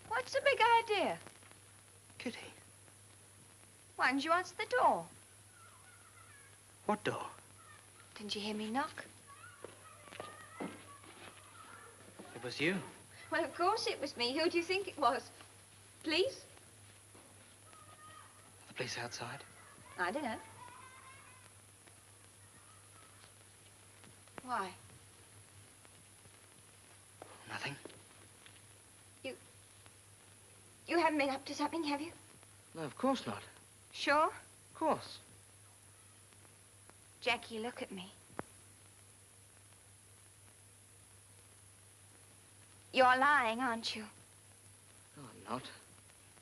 What's the big idea? Kitty. Why didn't you answer the door? What door? Didn't you hear me knock? It was you. Well, of course it was me. Who do you think it was? Police? The police outside? I don't know. Why? Nothing. You haven't been up to something, have you? No, of course not. Sure? Of course. Jackie, look at me. You're lying, aren't you? No, I'm not.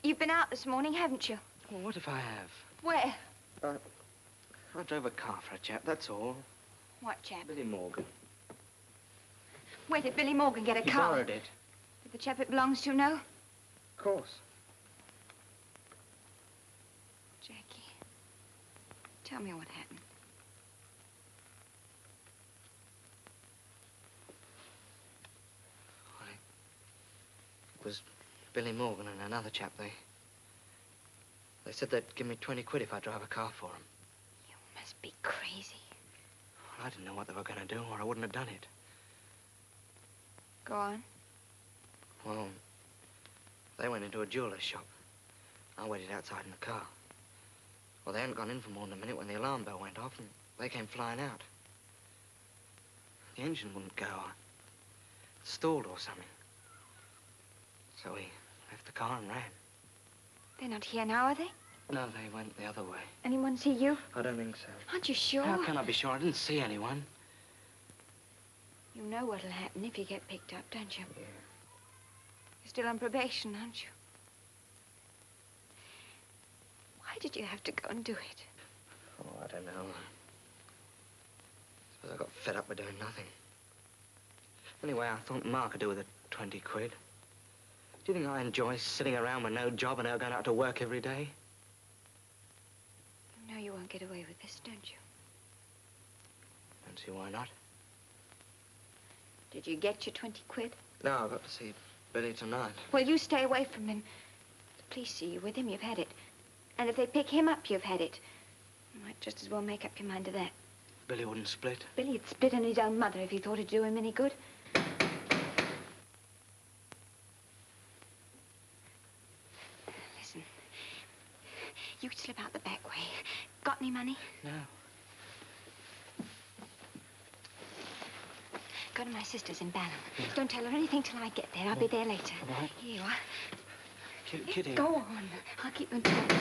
You've been out this morning, haven't you? Well, what if I have? Where? I drove a car for a chap, that's all. What chap? Billy Morgan. Where did Billy Morgan get a He car? borrowed it. Did the chap it belongs to know? Of course. Jackie, tell me what happened. Well, it was Billy Morgan and another chap. They said they'd give me 20 quid if I drive a car for them. You must be crazy. Well, I didn't know what they were going to do, or I wouldn't have done it. Go on. Well, they went into a jeweler's shop. I waited outside in the car. Well, they hadn't gone in for more than a minute when the alarm bell went off, and they came flying out. The engine wouldn't go. It stalled or something. So we left the car and ran. They're not here now, are they? No, they went the other way. Anyone see you? I don't think so. Aren't you sure? How can I be sure? I didn't see anyone. You know what'll happen if you get picked up, don't you? Yeah. You're still on probation, aren't you? Why did you have to go and do it? Oh, I don't know. I suppose I got fed up with doing nothing. Anyway, I thought Mark could do with the 20 quid. Do you think I enjoy sitting around with no job and her going out to work every day? You know you won't get away with this, don't you? Don't see why not. Did you get your 20 quid? No, I've got to see Billy tonight. Well, you stay away from him. The police see you with him, you've had it. And if they pick him up, you've had it. You might just as well make up your mind to that. Billy wouldn't split. Billy'd split on his own mother if he thought it'd do him any good. Listen, you slip out the back way. Got any money? No. Go to my sister's in Balham. Yeah. Don't tell her anything till I get there. I'll be there later. All right. Here you are. Kitty. Go on. I'll keep you informed.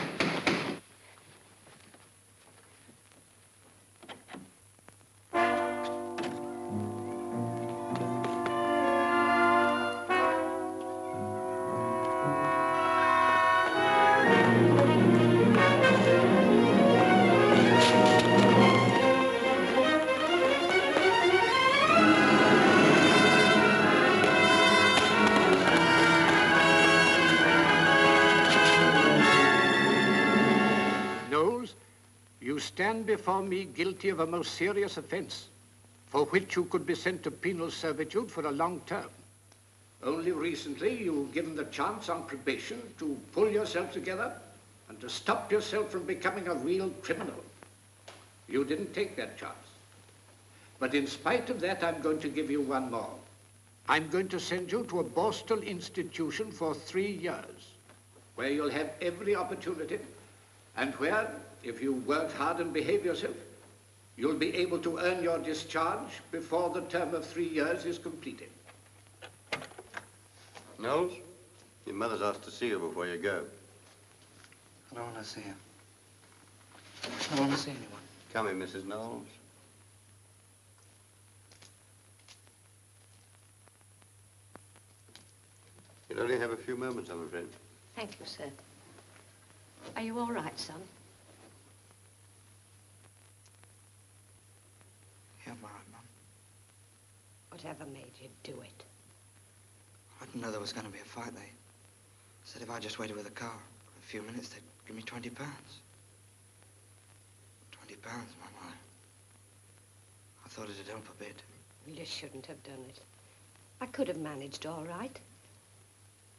Stand before me guilty of a most serious offense, for which you could be sent to penal servitude for a long term. Only recently you've given the chance on probation to pull yourself together and to stop yourself from becoming a real criminal. You didn't take that chance. But in spite of that, I'm going to give you one more. I'm going to send you to a borstal institution for 3 years, where you'll have every opportunity, and where, if you work hard and behave yourself, you'll be able to earn your discharge before the term of 3 years is completed. Knowles, your mother's asked to see you before you go. I don't want to see her. I don't want to see anyone. Come in, Mrs. Knowles. You'll only have a few moments, I'm afraid. Thank you, sir. Are you all right, son? Yeah, I'm all right, Mum. Whatever made you do it? I didn't know there was going to be a fight. They said if I just waited with the car for a few minutes, they'd give me £20. £20, Mum. I thought it'd help a bit. You shouldn't have done it. I could have managed all right.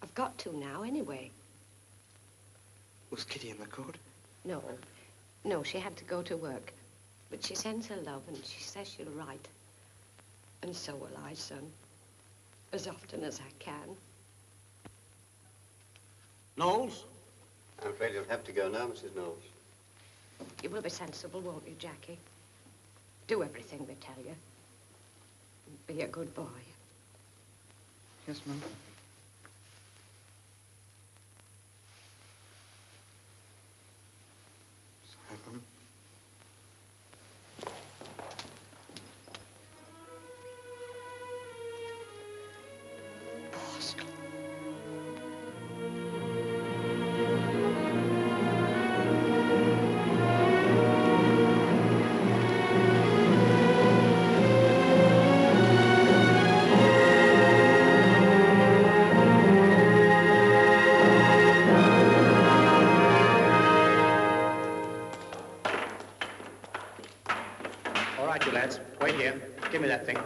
I've got to now, anyway. Was Kitty in the court? No. No, she had to go to work. But she sends her love and she says she'll write. And so will I, son. As often as I can. Knowles? I'm afraid you'll have to go now, Mrs. Knowles. You will be sensible, won't you, Jackie? Do everything they tell you. Be a good boy. Yes, Mum. Sorry, Mum. Borstal. All right, you lads. Wait here. Give me that thing.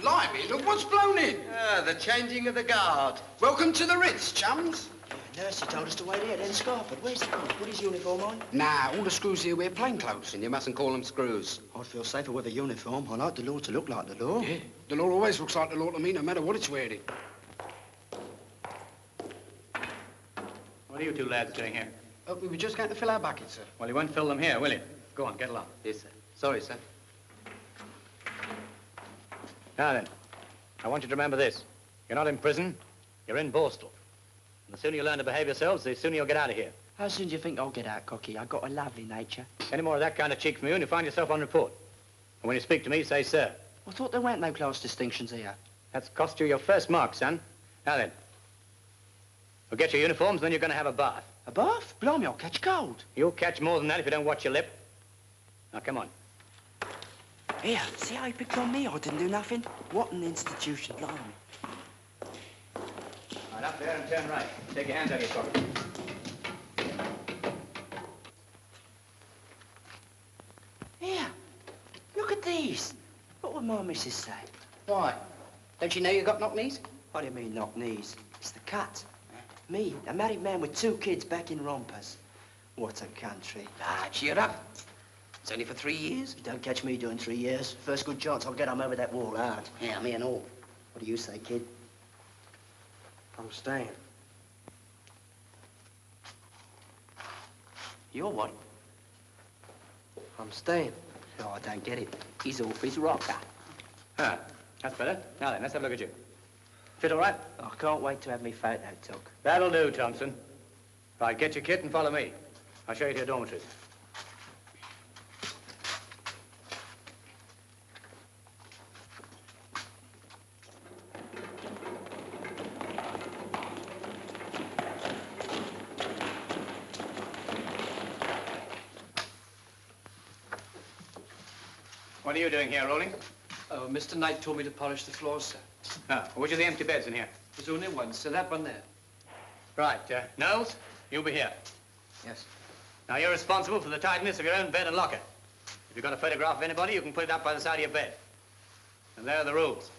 Blimey, look what's blown in. Ah, the changing of the guard. Welcome to the Ritz, chums. Nurse, he told us to wait here, then Scarford. Where's the pump? Put his uniform on. Nah, all the screws here wear plain clothes, and you mustn't call them screws. I'd feel safer with a uniform. I like the law to look like the law. Yeah, the law always looks like the law to me, no matter what it's wearing. What are you two lads doing here? We were just going to fill our buckets, sir. Well, you won't fill them here, will you? Go on, get along. Yes, sir. Sorry, sir. Now then, I want you to remember this. You're not in prison, you're in Borstal. And the sooner you learn to behave yourselves, the sooner you'll get out of here. How soon do you think I'll get out, Cocky? I've got a lovely nature. Any more of that kind of cheek from you and you find yourself on report. And when you speak to me, say sir. I thought there weren't no class distinctions here. That's cost you your first mark, son. Now then, we'll get your uniforms, then you're going to have a bath. A bath? Blimey, I'll catch cold. You'll catch more than that if you don't watch your lip. Now, come on. Here, see how he picked on me? I didn't do nothing. What an institution, blimey. Right, up there and turn right. Take your hands out of your pockets. Here, look at these. What would my missus say? Why? Don't you know you got knock knees? What do you mean, knock knees? It's the cut. Me, a married man with 2 kids back in rompers. What a country. Ah, cheer up. It's only for 3 years. You don't catch me doing 3 years. First good chance, I'll get him over that wall hard. Yeah, me and all. What do you say, kid? I'm staying. You're what? I'm staying. Oh, I don't get it. He's off his rocker. Ah, that's better. Now then, let's have a look at you. Fit all right? I can't wait to have me photo took. That'll do, Thompson. Right, get your kit and follow me. I'll show you to your dormitories. What are you doing here, Rolling? Oh, Mr. Knight told me to polish the floors, sir. Ah, which are the empty beds in here? There's only one, so that one there. Right, Knowles, you'll be here. Yes. Now, you're responsible for the tidiness of your own bed and locker. If you've got a photograph of anybody, you can put it up by the side of your bed. And there are the rules.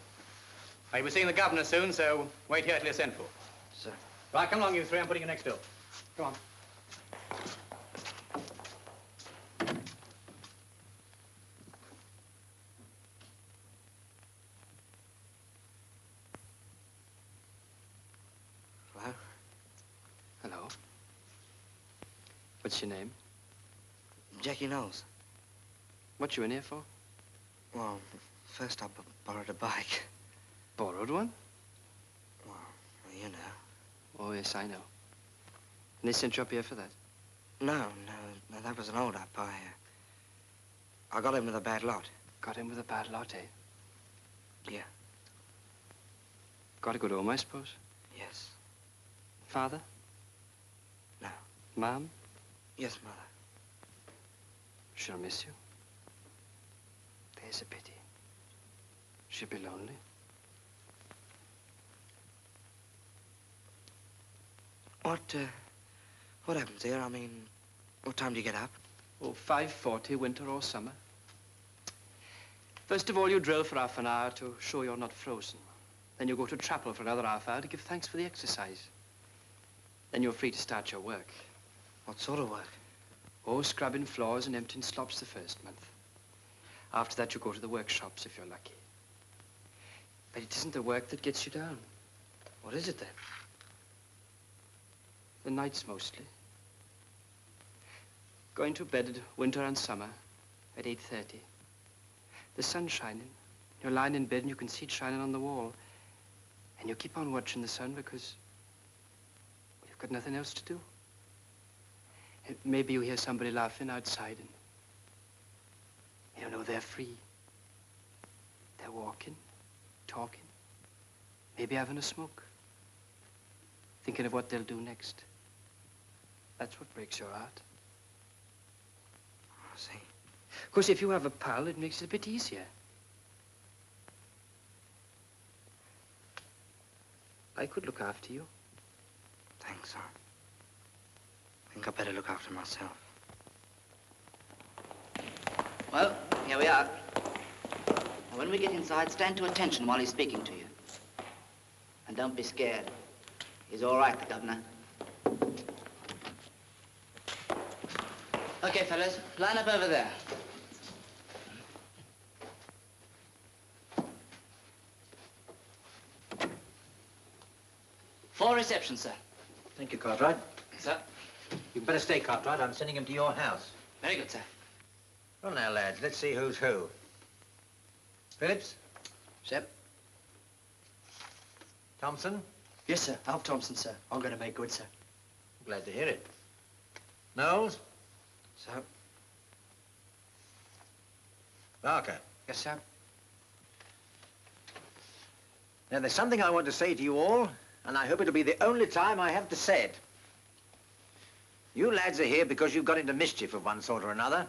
Now, you'll be seeing the governor soon, so wait here till you're sent for. Sir. Right, come along, you three. I'm putting you next door. Go on. Hello? Hello. What's your name? Jackie Knowles. What you in here for? Well, first I borrowed a bike. Borrowed one? Well, you know. Oh, yes, I know. And they sent you up here for that? No, that was an old up. I got in with a bad lot. Got in with a bad lot, eh? Yeah. Got a good home, I suppose? Yes. Father? No. Mom? Yes, Mother. She'll miss you. There's a pity. She'll be lonely. What happens here? I mean, what time do you get up? Oh, 5:40, winter or summer. First of all, you drill for half an hour to show you're not frozen. Then you go to chapel for another half hour to give thanks for the exercise. Then you're free to start your work. What sort of work? Oh, scrubbing floors and emptying slops the first month. After that, you go to the workshops if you're lucky. But it isn't the work that gets you down. What is it then? The nights mostly. Going to bed at winter and summer at 8:30. The sun's shining. You're lying in bed and you can see it shining on the wall. And you keep on watching the sun because you've got nothing else to do. And maybe you hear somebody laughing outside and you know they're free. They're walking, talking, maybe having a smoke, thinking of what they'll do next. That's what breaks your heart. I see. Of course, if you have a pal, it makes it a bit easier. I could look after you. Thanks, son. I think I'd better look after myself. Well, here we are. Now, when we get inside, stand to attention while he's speaking to you. And don't be scared. He's all right, the governor. Okay, fellas, line up over there. For reception, sir. Thank you, Cartwright. Sir. You'd better stay, Cartwright. I'm sending him to your house. Very good, sir. Well, now, lads, let's see who's who. Phillips? Sir. Thompson? Yes, sir. Alf Thompson, sir. I'm going to make good, sir. Glad to hear it. Knowles? So? Barker? Yes, sir. Now, there's something I want to say to you all, and I hope it'll be the only time I have to say it. You lads are here because you've got into mischief of one sort or another,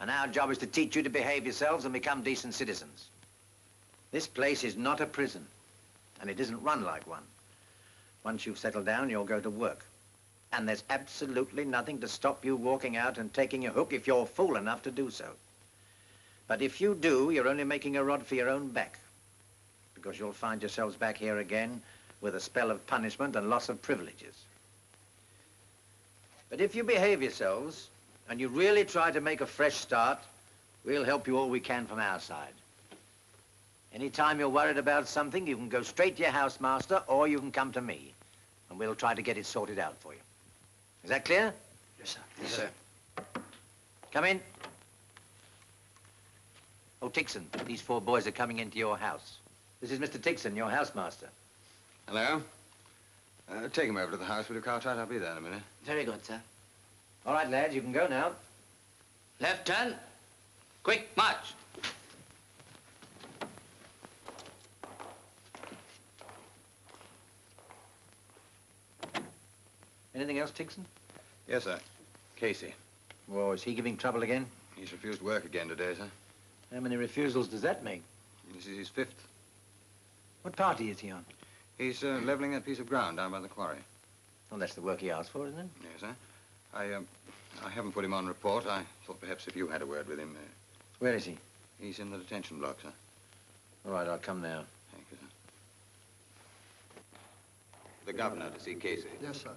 and our job is to teach you to behave yourselves and become decent citizens. This place is not a prison, and it isn't run like one. Once you've settled down, you'll go to work. And there's absolutely nothing to stop you walking out and taking a hook if you're fool enough to do so. But if you do, you're only making a rod for your own back, because you'll find yourselves back here again with a spell of punishment and loss of privileges. But if you behave yourselves, and you really try to make a fresh start, we'll help you all we can from our side. Anytime you're worried about something, you can go straight to your housemaster, or you can come to me, and we'll try to get it sorted out for you. Is that clear? Yes, sir. Yes, sir. Come in. Oh, Tixon, these 4 boys are coming into your house. This is Mr. Tixon, your housemaster. Hello? Take him over to the house, will you, Cartwright? I'll be there in a minute. Very good, sir. All right, lads, you can go now. Left turn. Quick, march. Anything else, Tixon? Yes, sir. Casey. Oh, is he giving trouble again? He's refused work again today, sir. How many refusals does that make? This is his 5th. What party is he on? He's leveling that piece of ground down by the quarry. Well, that's the work he asked for, isn't it? Yes, sir. I haven't put him on report. I thought perhaps if you had a word with him. Where is he? He's in the detention block, sir. All right, I'll come now. Thank you, sir. The governor to see Casey. Yes, sir.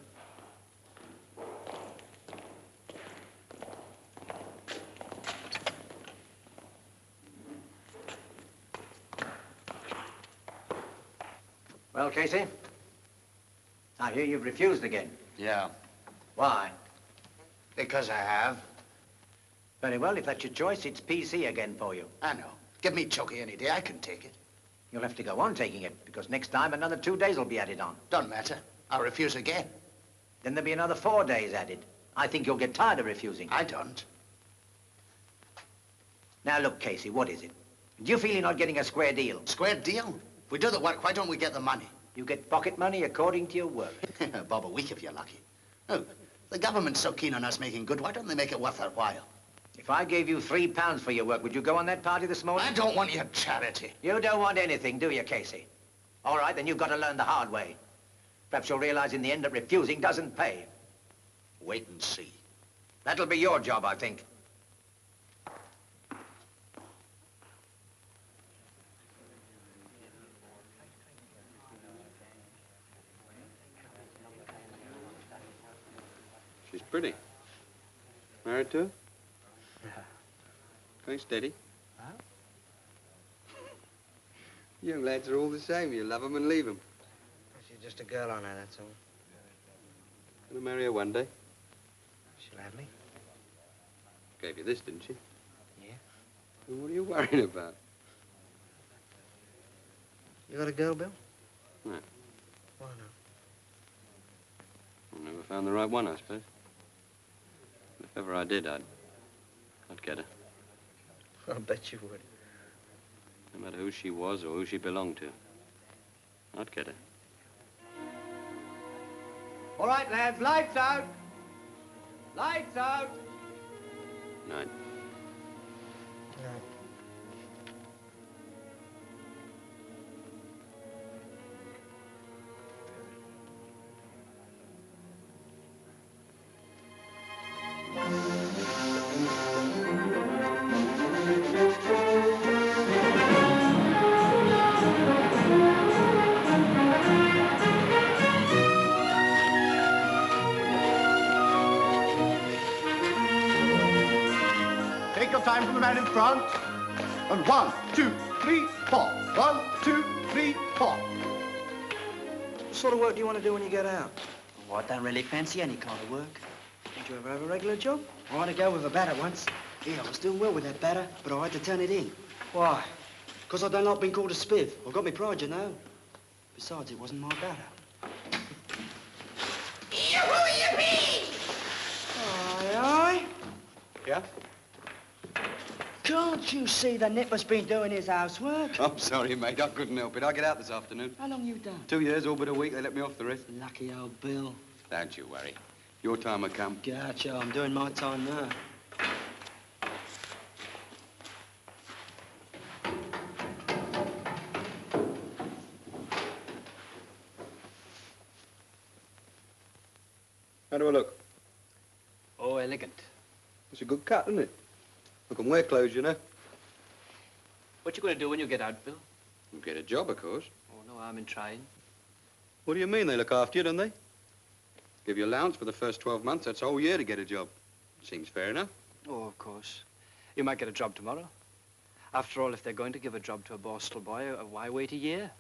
Well, Casey? I hear you've refused again. Yeah. Why? Because I have. Very well, if that's your choice, it's PC again for you. I know. Give me Choky any day. I can take it. You'll have to go on taking it, because next time another 2 days will be added on. Don't matter. I'll refuse again. Then there'll be another 4 days added. I think you'll get tired of refusing. I don't. Now, look, Casey, what is it? Do you feel you're not getting a square deal? Square deal? If we do the work, why don't we get the money? You get pocket money according to your work. Bob a week if you're lucky. Oh, the government's so keen on us making good, why don't they make it worth their while? If I gave you £3 for your work, would you go on that party this morning? I don't want your charity. You don't want anything, do you, Casey? All right, then you've got to learn the hard way. Perhaps you'll realize in the end that refusing doesn't pay. Wait and see. That'll be your job, I think. pretty. Married to her? Yeah. Going steady? Huh? Young lads are all the same. You love 'em and leave 'em. She's just a girl on her, that's all. Gonna marry her one day. She'll have me. Gave you this, didn't she? Yeah. Well, what are you worrying about? You got a girl, Bill? No. Why not? I never found the right one, I suppose. If ever I did, I'd get her. I bet you would. No matter who she was or who she belonged to. I'd get her. All right, lads, lights out. Lights out. Night. Right. Take your time from the man in front. And 1, 2, 3, 4. 1, 2, 3, 4. What sort of work do you want to do when you get out? Oh, I don't really fancy any kind of work. Did you ever have a regular job? I had to go with a batter once. Yeah, I was doing well with that batter, but I had to turn it in. Why? Because I don't like being called a spiv. I got me pride, you know. Besides, it wasn't my batter. Yippee! Aye, aye. Yeah? Can't you see the nipper's been doing his housework? I'm sorry, mate. I couldn't help it. I get out this afternoon. How long you done? 2 years, all but a week. They let me off the rest. Lucky old Bill. Don't you worry. Your time will come. Gotcha, I'm doing my time now. How do I look? Oh, elegant. It's a good cut, isn't it? I can wear clothes, you know. What you going to do when you get out, Bill? You get a job, of course. Oh, no harm in trying. What do you mean? They look after you, don't they? Give you allowance for the first 12 months. That's a whole year to get a job. Seems fair enough. Oh, of course. You might get a job tomorrow. After all, if they're going to give a job to a borstal boy, why wait a year?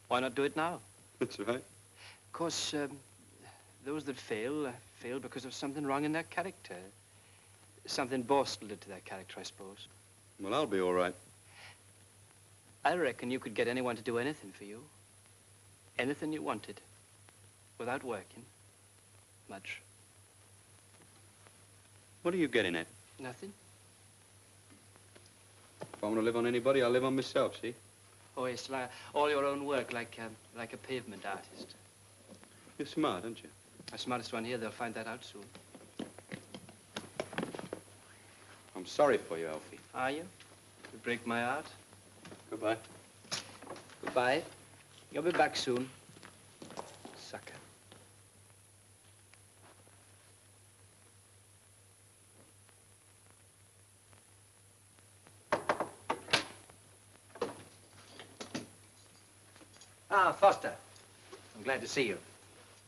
Why not do it now? That's right. Of course, those that fail because of something wrong in their character. Something borstal did to their character, I suppose. Well, I'll be all right. I reckon you could get anyone to do anything for you. Anything you wanted. Without working. Much. What are you getting at? Nothing. If I want to live on anybody, I'll live on myself, see? Oh, yes, like all your own work, like a pavement artist. You're smart, aren't you? The smartest one here, they'll find that out soon. I'm sorry for you, Alfie. Are you? You break my heart. Goodbye. Goodbye. You'll be back soon. Sucker. Ah, Foster. I'm glad to see you.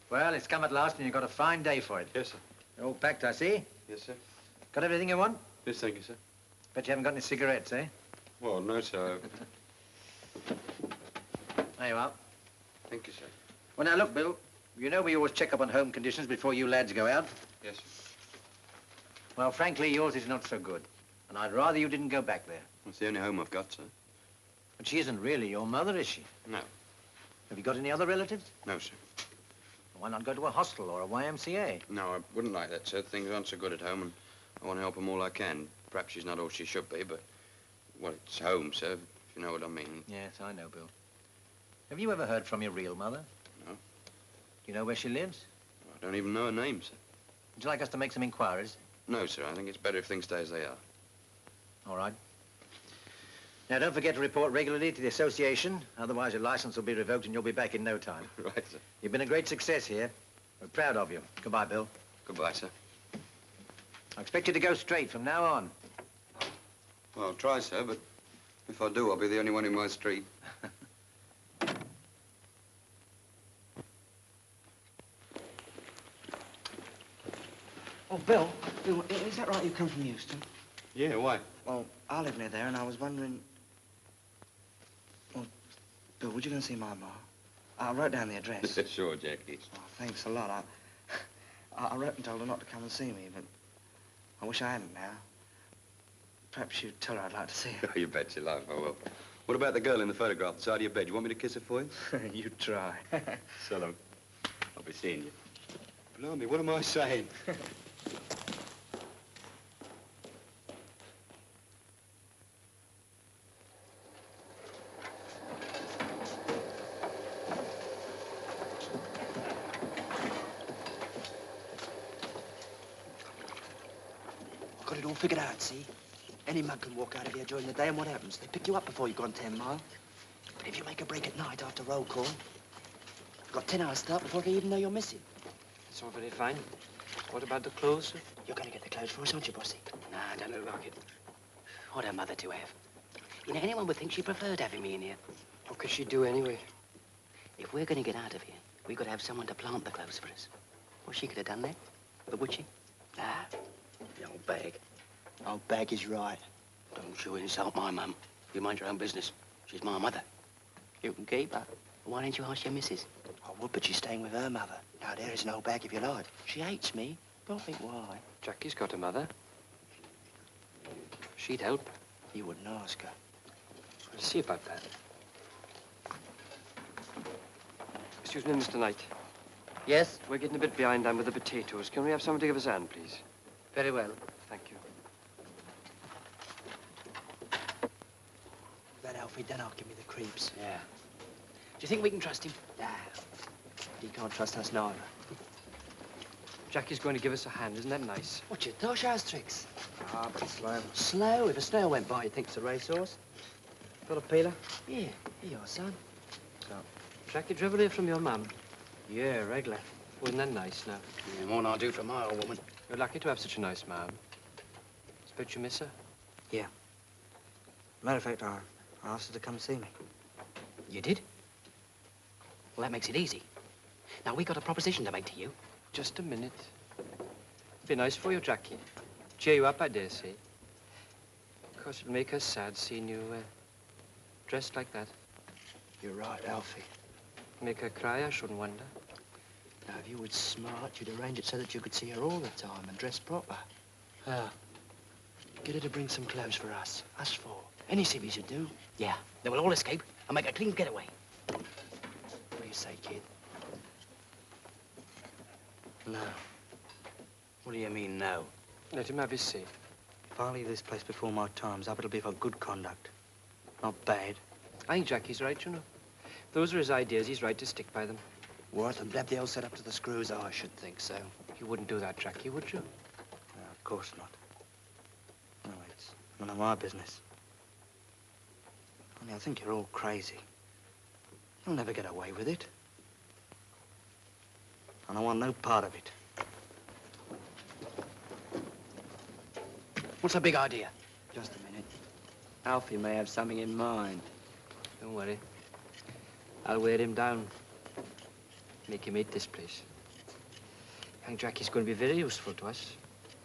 Well, it's come at last and you've got a fine day for it. Yes, sir. You're all packed, I see. Yes, sir. Got everything you want? Yes, thank you, sir. Bet you haven't got any cigarettes, eh? Well, no, sir. There you are. Thank you, sir. Well, now, look, Bill. You know we always check up on home conditions before you lads go out. Yes, sir. Well, frankly, yours is not so good. And I'd rather you didn't go back there. That's the only home I've got, sir. But she isn't really your mother, is she? No. Have you got any other relatives? No, sir. Why not go to a hostel or a YMCA? No, I wouldn't like that, sir. Things aren't so good at home, and I want to help them all I can. Perhaps she's not all she should be, but, well, it's home, sir, if you know what I mean. Yes, I know, Bill. Have you ever heard from your real mother? No. Do you know where she lives? I don't even know her name, sir. Would you like us to make some inquiries? No, sir. I think it's better if things stay as they are. All right. Now, don't forget to report regularly to the association. Otherwise, your license will be revoked and you'll be back in no time. Right, sir. You've been a great success here. We're proud of you. Goodbye, Bill. Goodbye, sir. I expect you to go straight from now on. Well, I'll try, sir, but if I do, I'll be the only one in my street. Oh, Bill, is that right you come from Euston? Yeah, why? Well, I live near there, and I was wondering... Well, Bill, would you go and see my ma? I wrote down the address. Sure, Jackie. Oh, thanks a lot. I wrote and told her not to come and see me, but I wish I hadn't now. Perhaps you'd tell her I'd like to see her. You bet you love. Oh, well. What about the girl in the photograph at the side of your bed? You want me to kiss her for you? You try. So long. I'll be seeing you. Blimey, what am I saying? Got it all figured out, see? Any mug can walk out of here during the day, and what happens? They pick you up before you've gone 10 miles. But if you make a break at night after roll call, you've got 10 hours start before they even know you're missing. It's all very fine. What about the clothes, sir? You're going to get the clothes for us, aren't you, Bossy? Nah, don't look like it. What a mother to have. You know, anyone would think she preferred having me in here. What could she do anyway? If we're going to get out of here, we've got to have someone to plant the clothes for us. Well, she could have done that, but would she? Nah, the old bag. Old bag is right. Don't you insult my mum. You mind your own business. She's my mother. You can keep her. Why don't you ask your missus? I would, but she's staying with her mother. Now, there is no bag if you like. She hates me. Don't think why. Jackie's got a mother. She'd help. You wouldn't ask her. We'll see about that. Excuse me, Mr. Knight. Yes? We're getting a bit behind on with the potatoes. Can we have someone to give us a hand, please? Very well. Thank you. That Alfie Dennock give me the creeps. Yeah. Do you think we can trust him? Nah. He can't trust us neither. Jackie's going to give us a hand. Isn't that nice? What's your Toshaw's tricks? Ah, but slow. Slow? If a snail went by, you'd think it's a racehorse. Got a peeler? Yeah, here you are, son. So, Jackie, do you ever hear from your mum? Yeah, regular. Wasn't that nice now? Yeah, more than I'll do for my old woman. You're lucky to have such a nice mum. Suppose you miss her? Yeah. Matter of fact, I asked her to come and see me. You did? Well, that makes it easy. Now, we got a proposition to make to you. Just a minute. Be nice for you, Jackie. Cheer you up, I dare say. Of course, it'll make her sad seeing you dressed like that. You're right, Alfie. Make her cry, I shouldn't wonder. Now, if you were smart, you'd arrange it so that you could see her all the time and dress proper. Get her to bring some clothes for us. Us four. Any civvies would do. Yeah, then we'll all escape and make a clean getaway. What do you say, kid? No. What do you mean, no? Let him have his say. If I leave this place before my time's up, it'll be for good conduct. Not bad. I think Jackie's right, you know. If those are his ideas, he's right to stick by them. Worth and blab the old set up to the screws? I should think so. You wouldn't do that, Jackie, would you? No, of course not. No, it's none of my business. Only I think you're all crazy. You'll never get away with it. And I want no part of it. What's the big idea? Just a minute. Alfie may have something in mind. Don't worry. I'll wear him down. Make him hate this place. Young Jackie's going to be very useful to us.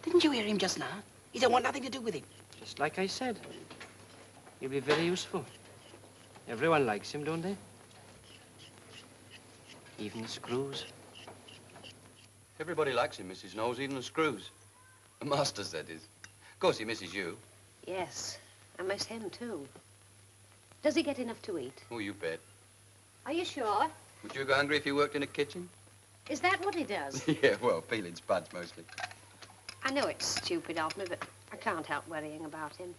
Didn't you hear him just now? He don't want nothing to do with him. Just like I said. He'll be very useful. Everyone likes him, don't they? Even the screws. Everybody likes him, Mrs. Knowles, even the screws. The master, that is. Of course, he misses you. Yes, I miss him, too. Does he get enough to eat? Oh, you bet. Are you sure? Would you go hungry if you worked in a kitchen? Is that what he does? Yeah, well, peeling spuds mostly. I know it's stupid of me, but I can't help worrying about him.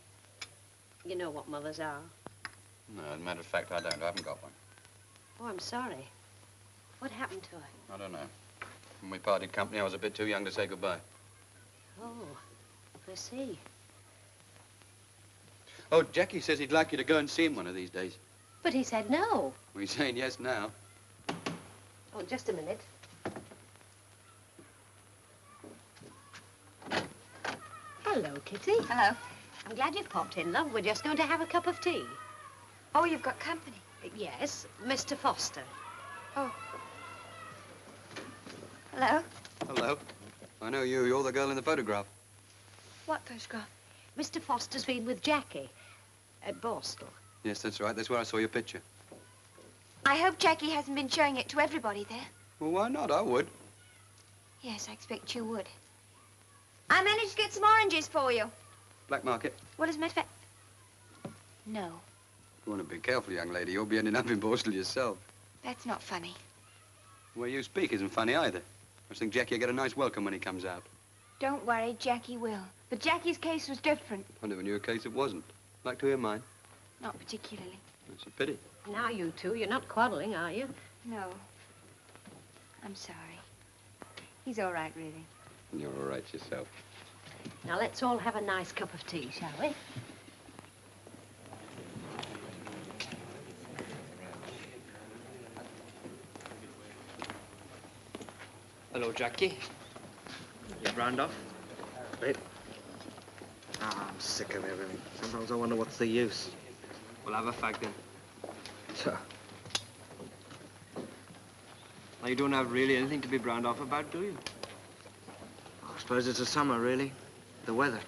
You know what mothers are. No, as a matter of fact, I don't. I haven't got one. Oh, I'm sorry. What happened to her? I don't know. When we parted company, I was a bit too young to say goodbye. Oh, I see. Oh, Jackie says he'd like you to go and see him one of these days. But he said no. Well, he's saying yes now. Oh, just a minute. Hello, Kitty. Hello. I'm glad you've popped in, love. We're just going to have a cup of tea. Oh, you've got company. Yes, Mr. Foster. Oh. Hello. Hello. I know you. You're the girl in the photograph. What photograph? Mr. Foster's been with Jackie at Borstal. Yes, that's right. That's where I saw your picture. I hope Jackie hasn't been showing it to everybody there. Well, why not? I would. Yes, I expect you would. I managed to get some oranges for you. Black market. What is matter of fact? No. You want to be careful, young lady. You'll be ending up in Borstal yourself. That's not funny. The way you speak isn't funny either. I just think Jackie will get a nice welcome when he comes out. Don't worry, Jackie will. But Jackie's case was different. I never knew a case it wasn't. Like to hear mine? Not particularly. That's a pity. Now, you two, you're not quarreling, are you? No. I'm sorry. He's all right, really. You're all right yourself. Now, let's all have a nice cup of tea, shall we? Hello, Jackie. You round off? Wait. Ah, I'm sick of everything. Sometimes I wonder what's the use. We'll have a fag then. Sure. Now, you don't have really anything to be browned off about, do you? I suppose it's the summer, really. The weather.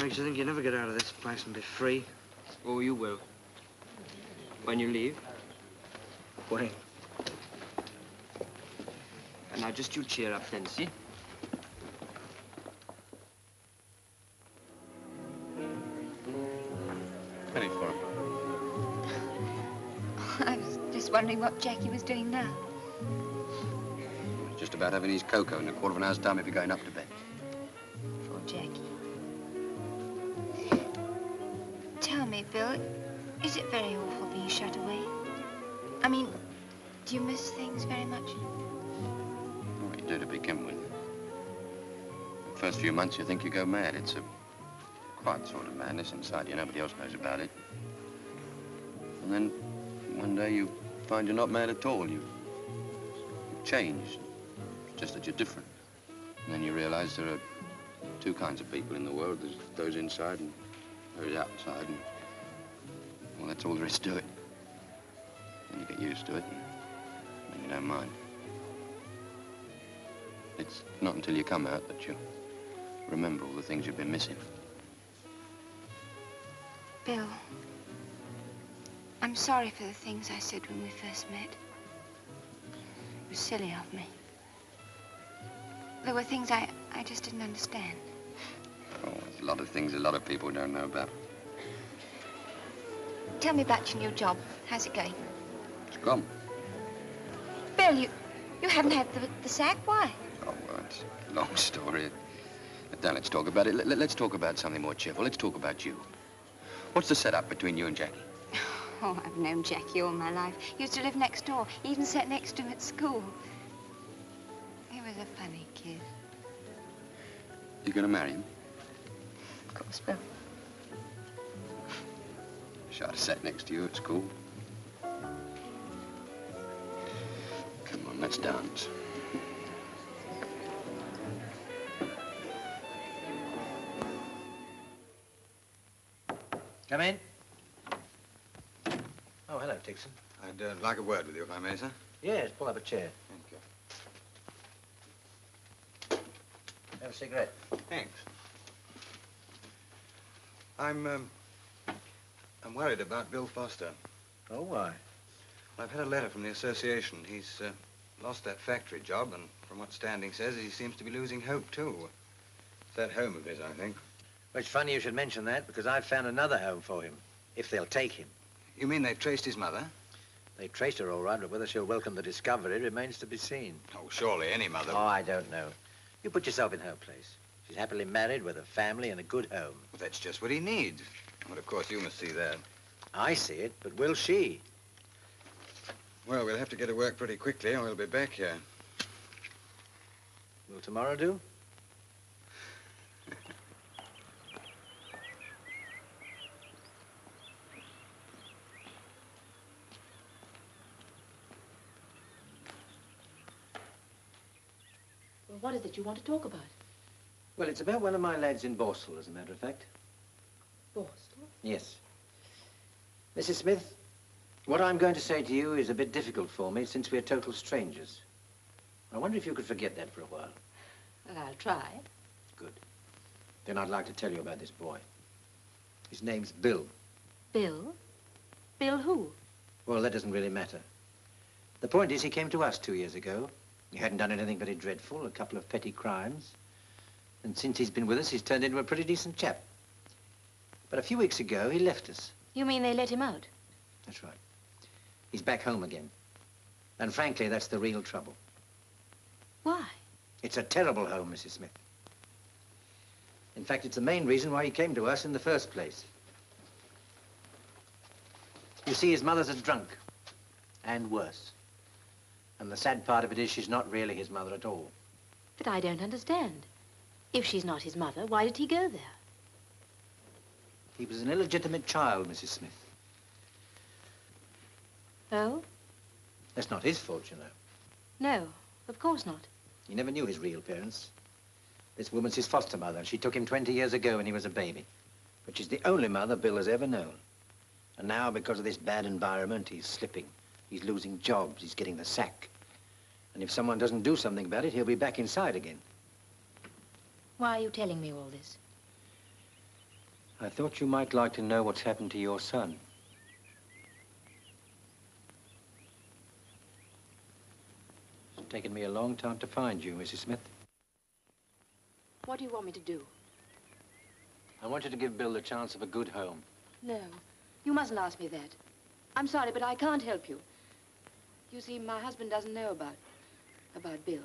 Makes you think you never get out of this place and be free. Oh, you will. When you leave. When? And now, just you cheer up then, see? Penny for him. I was just wondering what Jackie was doing now. He's just about having his cocoa. In a quarter of an hour's time, he'll be going up to bed. Poor Jackie. Tell me, Bill, is it very awful being shut away? I mean, do you miss things very much? Well, you do to begin with. The first few months, you think you go mad. It's a quiet sort of madness inside you. Nobody else knows about it. And then one day you find you're not mad at all. You've changed. It's just that you're different. And then you realize there are two kinds of people in the world. There's those inside and those outside. And, well, that's all there is to it. Then you get used to it, and you don't mind. It's not until you come out that you remember all the things you've been missing. Bill, I'm sorry for the things I said when we first met. It was silly of me. There were things I just didn't understand. Oh, there's a lot of things a lot of people don't know about. Tell me about your new job. How's it going? It's gone. Bill, you haven't had the sack? Why? Oh, well, it's a long story. Now, let's talk about it. Let's talk about something more cheerful. Let's talk about you. What's the setup between you and Jackie? Oh, I've known Jackie all my life. Used to live next door. Even sat next to him at school. He was a funny kid. You gonna marry him? Of course, Bill. Should have sat next to you at school. Come on, let's dance. Come in. Oh, hello, Dixon. I'd like a word with you, if I may, sir. Yes, pull up a chair. Thank you. Have a cigarette. Thanks. I'm worried about Bill Foster. Oh, why? I've had a letter from the association. He's lost that factory job, and from what Standing says, he seems to be losing hope, too. It's that home of his, I think. Well, it's funny you should mention that, because I've found another home for him, if they'll take him. You mean they've traced his mother? They traced her all right, but whether she'll welcome the discovery remains to be seen. Oh, surely any mother... Oh, I don't know. You put yourself in her place. She's happily married with a family and a good home. Well, that's just what he needs. But, of course, you must see that. I see it, but will she? Well, we'll have to get to work pretty quickly, or we'll be back here. Will tomorrow do? Well, what is it you want to talk about? Well, it's about one of my lads in Borstal, as a matter of fact. Borstal? Yes. Mrs. Smith, what I'm going to say to you is a bit difficult for me, since we're total strangers. I wonder if you could forget that for a while. Well, I'll try. Good. Then I'd like to tell you about this boy. His name's Bill. Bill? Bill who? Well, that doesn't really matter. The point is, he came to us 2 years ago. He hadn't done anything very dreadful, a couple of petty crimes. And since he's been with us, he's turned into a pretty decent chap. But a few weeks ago, he left us. You mean they let him out? That's right. He's back home again. And frankly, that's the real trouble. Why? It's a terrible home, Mrs. Smith. In fact, it's the main reason why he came to us in the first place. You see, his mother's a drunk. And worse. And the sad part of it is she's not really his mother at all. But I don't understand. If she's not his mother, why did he go there? He was an illegitimate child, Mrs. Smith. Oh? That's not his fault, you know. No, of course not. He never knew his real parents. This woman's his foster mother. She took him 20 years ago when he was a baby. But she's the only mother Bill has ever known. And now, because of this bad environment, he's slipping. He's losing jobs. He's getting the sack. And if someone doesn't do something about it, he'll be back inside again. Why are you telling me all this? I thought you might like to know what's happened to your son. It's taken me a long time to find you, Mrs. Smith. What do you want me to do? I want you to give Bill the chance of a good home. No, you mustn't ask me that. I'm sorry, but I can't help you. You see, my husband doesn't know about Bill.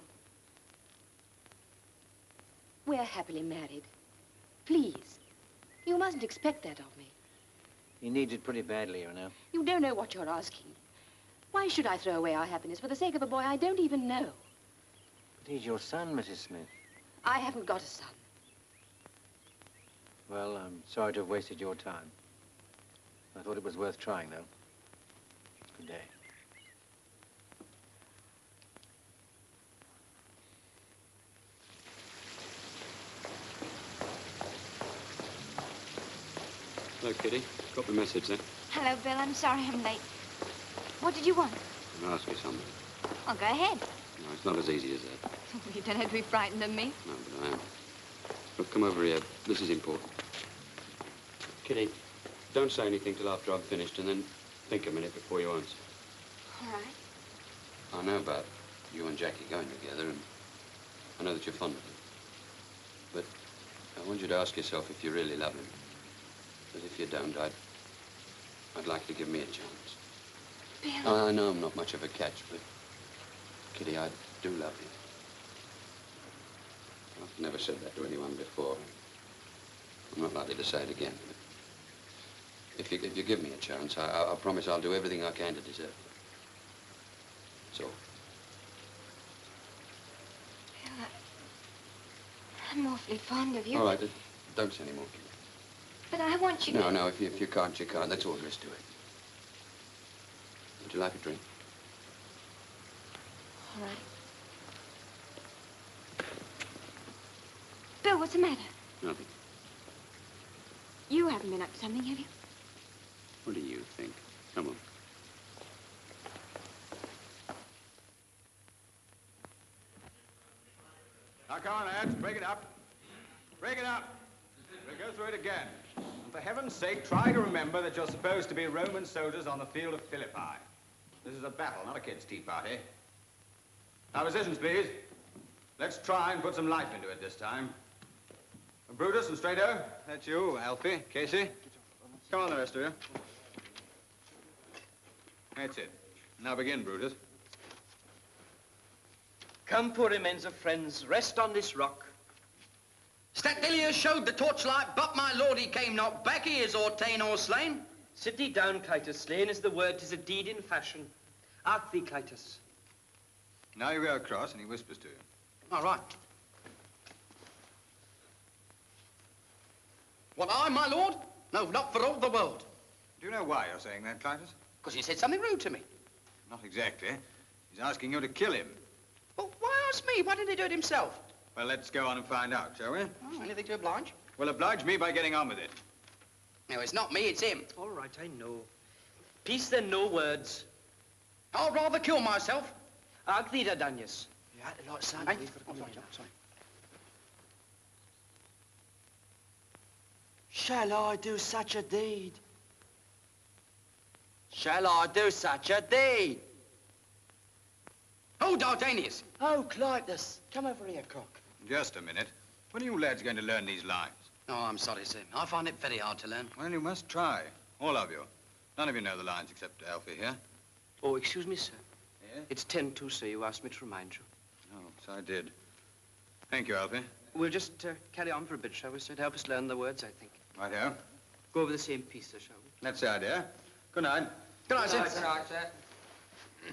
We're happily married. Please. You mustn't expect that of me. He needs it pretty badly, you know. You don't know what you're asking. Why should I throw away our happiness for the sake of a boy I don't even know? But he's your son, Mrs. Smith. I haven't got a son. Well, I'm sorry to have wasted your time. I thought it was worth trying, though. Good day. Hello, Kitty. Got the message there. Hello, Bill. I'm sorry I'm late. What did you want? I'll ask you something. Oh, go ahead. No, it's not as easy as that. You don't have to be frightened of me. No, but I am. Look, come over here. This is important. Kitty, don't say anything till after I've finished, and then think a minute before you answer. All right. I know about you and Jackie going together, and I know that you're fond of him. But I want you to ask yourself if you really love him. Because if you don't, I'd like you to give me a chance. Bill. I know I'm not much of a catch, but Kitty, I do love you. I've never said that to anyone before. I'm not likely to say it again. But if you give me a chance, I promise I'll do everything I can to deserve it. So. Bill, I'm awfully fond of you. All right, don't say any more, Kitty. But I want you to... No, if you can't, you can't. That's all there is to it. Would you like a drink? All right. Bill, what's the matter? Nothing. You haven't been up to something, have you? What do you think? Come on. Now, come on, lads. Break it up. Break it up. We'll go through it again. And for heaven's sake, try to remember that you're supposed to be Roman soldiers on the field of Philippi. This is a battle, not a kid's tea party. Now, positions, please. Let's try and put some life into it this time. Brutus and Strato. That's you, Alfie, Casey. Come on, the rest of you. That's it. Now begin, Brutus. Come, poor remains of friends, rest on this rock. Statilius showed the torchlight, but my lord he came not back, he is or ta'en or slain. Sit thee down, Clytus. Slain is the word, 'tis a deed in fashion. Art thee, Clytus. Now you go across and he whispers to you. All right. What, I, my lord? No, not for all the world. Do you know why you're saying that, Clytus? Because he said something rude to me. Not exactly. He's asking you to kill him. Well, why ask me? Why didn't he do it himself? Well, let's go on and find out, shall we? Oh, anything to oblige. Well, oblige me by getting on with it. No, it's not me, it's him. All right, I know. Peace then, no words. I'd rather kill myself. Ag thee, Danius. You had to like son. Sorry. Shall I do such a deed? Shall I do such a deed? Oh, Dardanius! Oh, Clytus, come over here, cock. Just a minute. When are you lads going to learn these lines? Oh, I'm sorry, sir. I find it very hard to learn. Well, you must try. All of you. None of you know the lines except Alfie here. Oh, excuse me, sir. Yeah? It's 10-2, sir. You asked me to remind you. Oh, so I did. Thank you, Alfie. We'll just carry on for a bit, shall we, sir? To help us learn the words, I think. Right here. Go over the same piece, sir, shall we? That's the idea. Good night. Good night, sir. Good night, sir.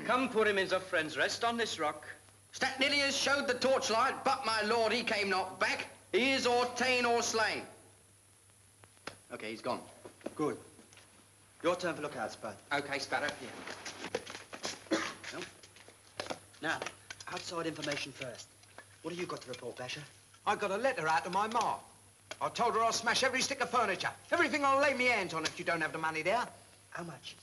Come, poor remains of friends, rest on this rock. Statnilius showed the torchlight, but my lord, he came not back. He is or ta'en or slain. Okay, he's gone. Good. Your turn for lookout, Spud. Okay, Sparrow. Yeah. Now, outside information first. What have you got to report, Basher? I got a letter out to my ma. I told her I'll smash every stick of furniture. Everything I'll lay me hands on if you don't have the money there. How much?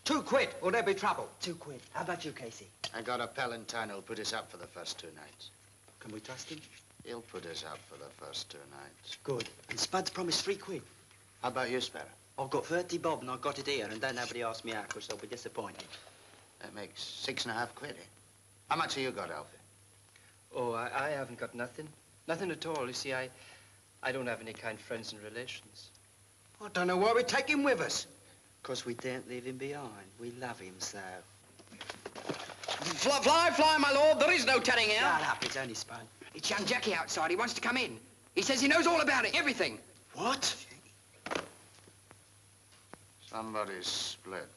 £2 or there'll be trouble. £2. How about you, Casey? I got a pal in town who'll put us up for the first 2 nights. Can we trust him? He'll put us up for the first 2 nights. Good. And Spud's promised £3. How about you, Sparrow? I've got 30 bob and I've got it here, and don't nobody ask me out, because they'll be disappointed. That makes 6.5 quid, eh? How much have you got, Alfie? Oh, I haven't got nothing. Nothing at all. You see, I don't have any kind friends and relations. I don't know why we take him with us. Because we daren't leave him behind. We love him so. Fly, my lord. There is no telling out. Shut up, it's only Spud. It's young Jackie outside. He wants to come in. He says he knows all about it, everything. What? Somebody's split.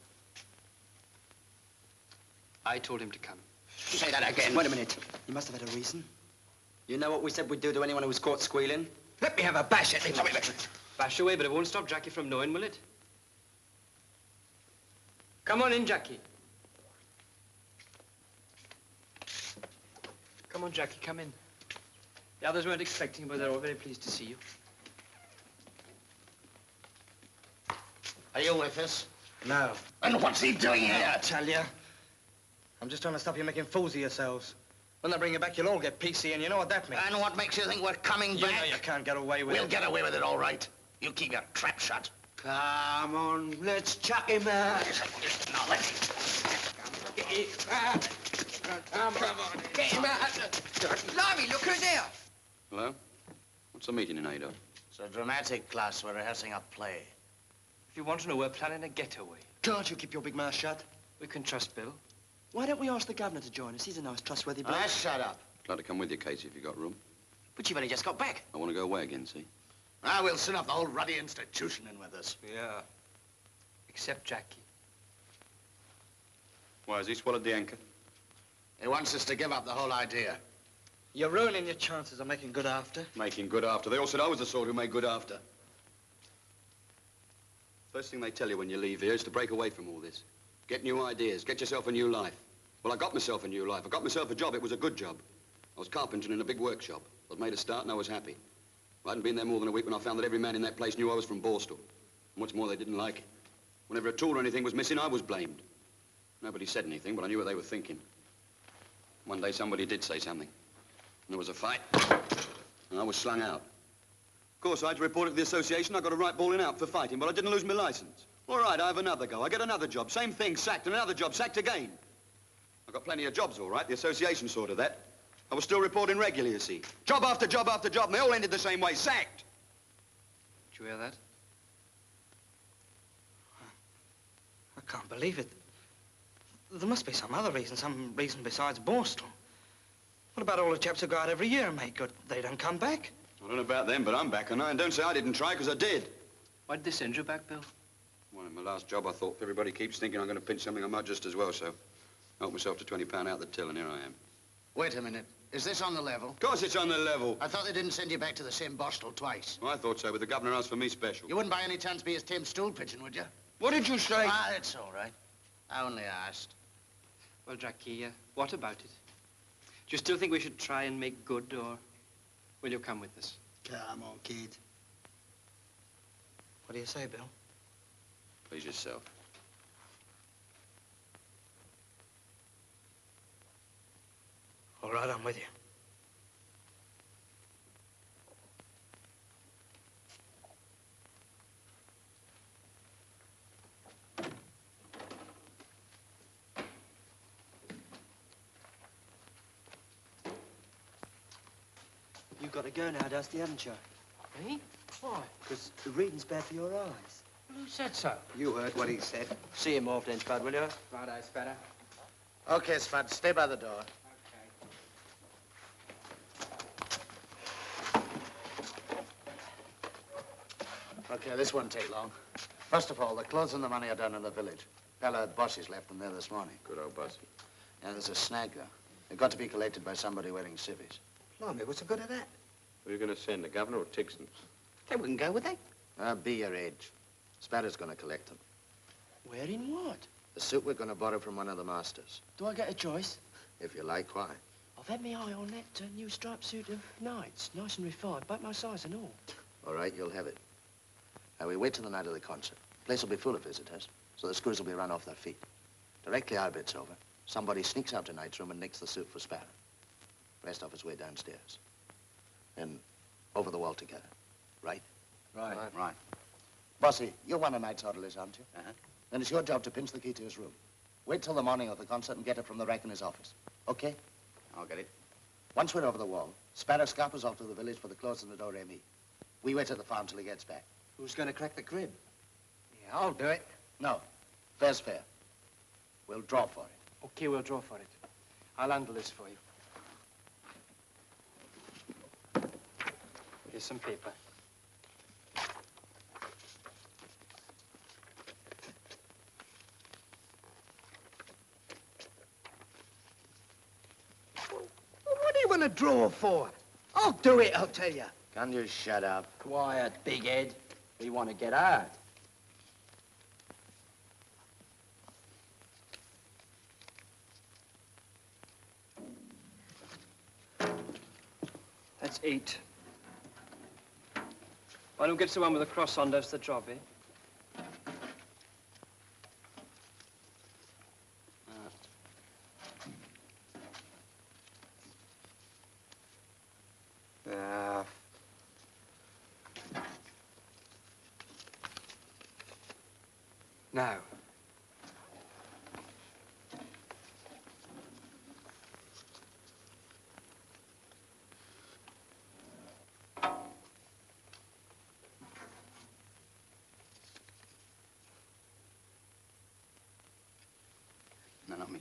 I told him to come. Say that again. Wait a minute. You must have had a reason. You know what we said we'd do to anyone who was caught squealing? Let me have a bash at him. Bash away, but it won't stop Jackie from knowing, will it? Come on in, Jackie. Come on, Jackie, come in. The others weren't expecting, but they're all very pleased to see you. Are you with us? No. And what's he doing here? I tell you. I'm just trying to stop you making fools of yourselves. When they bring you back, you'll all get PC, and you know what that means. And what makes you think we're coming back? You know you can't get away with it. We'll get away with it, all right. You keep your trap shut. Come on, let's chuck him out. No, let's... Get him out. Come on. Get him out. Blimey, look who's here. Hello? What's the meeting in aid of? It's a dramatic class. We're rehearsing a play. If you want to know, we're planning a getaway. Can't you keep your big mouth shut? We can trust Bill. Why don't we ask the governor to join us? He's a nice, trustworthy bloke. Shut up. Glad to come with you, Casey, if you got room. But you've only just got back. I want to go away again, see? We'll send up the whole ruddy institution in with us. Yeah. Except Jackie. Why, has he swallowed the anchor? He wants us to give up the whole idea. You're ruining your chances of making good after. Making good after. They all said I was the sort who made good after. First thing they tell you when you leave here is to break away from all this. Get new ideas. Get yourself a new life. Well, I got myself a new life. I got myself a job. It was a good job. I was carpentering in a big workshop. I'd made a start and I was happy. I hadn't been there more than a week when I found that every man in that place knew I was from Borstal. And what's more, they didn't like it. Whenever a tool or anything was missing, I was blamed. Nobody said anything, but I knew what they were thinking. One day somebody did say something. And there was a fight. And I was slung out. Of course, I had to report it to the association. I got a right bawling out for fighting, but I didn't lose my license. All right, I have another go. I get another job. Same thing, sacked, and another job, sacked again. I got plenty of jobs, all right. The association sorted that. I was still reporting regularly, you see. Job after job after job, and they all ended the same way, sacked. Did you hear that? I can't believe it. There must be some other reason, some reason besides Borstal. What about all the chaps who go out every year and make good? They don't come back. I don't know about them, but I'm back, and don't say I didn't try, because I did. Why did they send you back, Bill? Well, in my last job, I thought if everybody keeps thinking I'm going to pinch something, I might just as well, so I helped myself to £20 out the till, and here I am. Wait a minute. Is this on the level? Of course it's on the level. I thought they didn't send you back to the same borstal twice. Well, I thought so, but the governor asked for me special. You wouldn't by any chance be his tame stool pigeon, would you? What did you say? It's all right. I only asked. Well, Jackie, what about it? Do you still think we should try and make good, or will you come with us? Come on, kid. What do you say, Bill? Please yourself. All All right, I'm with you. You've got to go now, Dusty, haven't you? Me? Why? Because the reading's bad for your eyes. Who said so? You heard what he said. See him off then, Spud, will you? Righto, Spatter. Okay, Spud, stay by the door. Okay, this won't take long. First of all, the clothes and the money are down in the village. Fella at Bossy's left them there this morning. Good old Bossy. Yeah, there's a snag there. They've got to be collected by somebody wearing civvies. Blimey, what's the good of that? Who are you going to send, the governor or Tixon? They wouldn't go, would they? Be your age. Spatter's going to collect them. Wearing what? The suit we're going to borrow from one of the masters. Do I get a choice? If you like, why? I've had my eye on that new striped suit of Knight's. Nice and refined, about my size and all. All right, you'll have it. Now, we wait till the night of the concert. The place will be full of visitors, so the screws will be run off their feet. Directly our bit's over, somebody sneaks out to Knight's room and nicks the suit for Spatter. Rest off his way downstairs. Then over the wall together. Right? Right. Bossy, you're one of Knight's orderlies, aren't you? Uh-huh. Then it's your job to pinch the key to his room. Wait till the morning of the concert and get it from the rack in his office. Okay? I'll get it. Once we're over the wall, Spatter scarpers off to the village for the clothes and the do-re-mi. We wait at the farm till he gets back. Who's going to crack the crib? Yeah, I'll do it. No. Fair's fair. We'll draw for it. Okay, we'll draw for it. I'll handle this for you. Here's some paper. What do you want to draw for? I'll do it, I'll tell you. Can you shut up? Quiet, big head. We want to get hard. That's 8. Well, who gets the one with the cross on does the job, eh? Now. No, not me.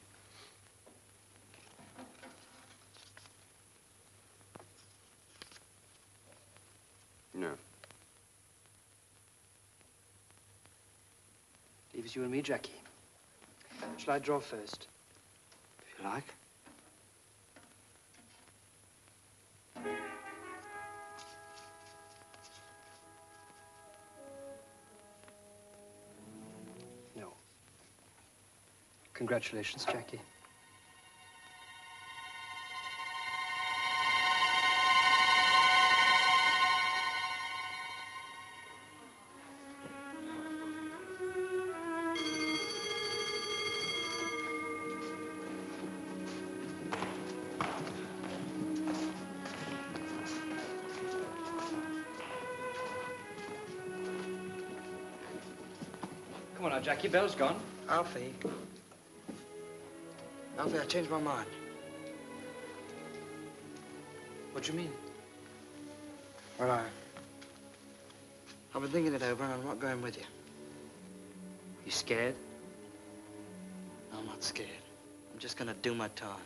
No. Leaves you and me, Jackie. Shall I draw first? If you like. No. Congratulations, Jackie. Come on now, Jackie. Bell's gone. Alfie, I changed my mind. What do you mean? Well, I've been thinking it over and I'm not going with you. You scared? I'm not scared. I'm just gonna do my time.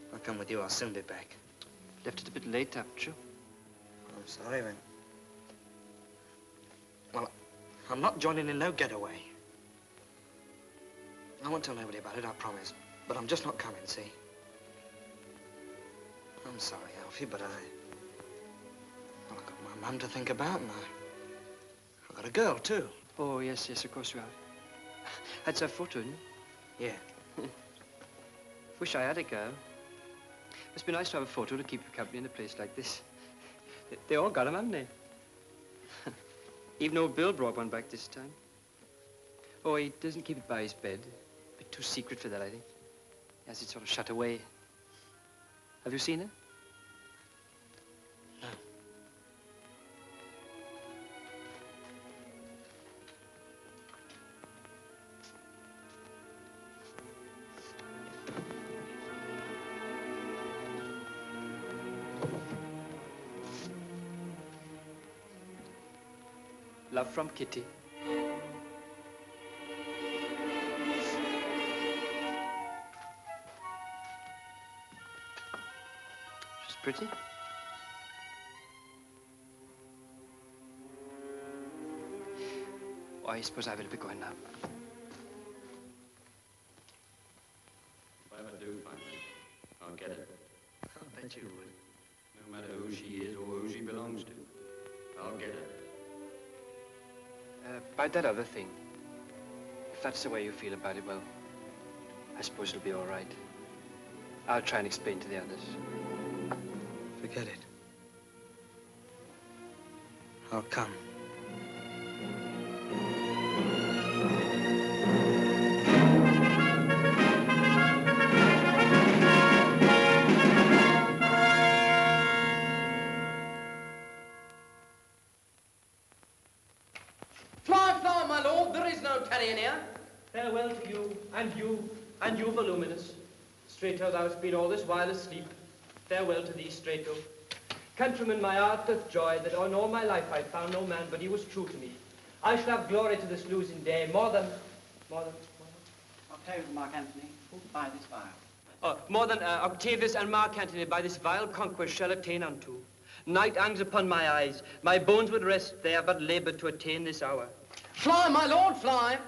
If I come with you, I'll soon be back. Left it a bit late, haven't you? I'm sorry, man. Well, I'm not joining in no getaway. I won't tell nobody about it, I promise. But I'm just not coming, see? I'm sorry, Alfie, but Well, I've got my mum to think about, and I've got a girl, too. Oh, yes, of course you have. That's her photo, isn't it? Yeah. Wish I had a girl. Must be nice to have a photo to keep you company in a place like this. They all got 'em, haven't they? Even old Bill brought one back this time. Oh, he doesn't keep it by his bed. A bit too secret for that, I think. Yes, it's sort of shut away. Have you seen her? No. Love from Kitty. She's pretty. Oh, I suppose I better be going now. If I ever do find her, I'll get her. I bet you would. No matter who she is or who she belongs to, I'll get her. About that other thing, if that's the way you feel about it, well, I suppose it'll be all right. I'll try and explain to the others. Forget it. I'll come. Fly, my lord, there is no tarrying here. Farewell to you, and you, voluminous. Strato, thou hast been all this while asleep. Farewell to thee, Strato. Countryman, my heart doth joy that on all my life I found no man, but he was true to me. I shall have glory to this losing day, more than... Octavius and Mark Antony, by this vial. Oh, more than Octavius and Mark Antony by this vile conquest shall attain unto. Night hangs upon my eyes. My bones would rest there, but labored to attain this hour. Fly, my lord, fly.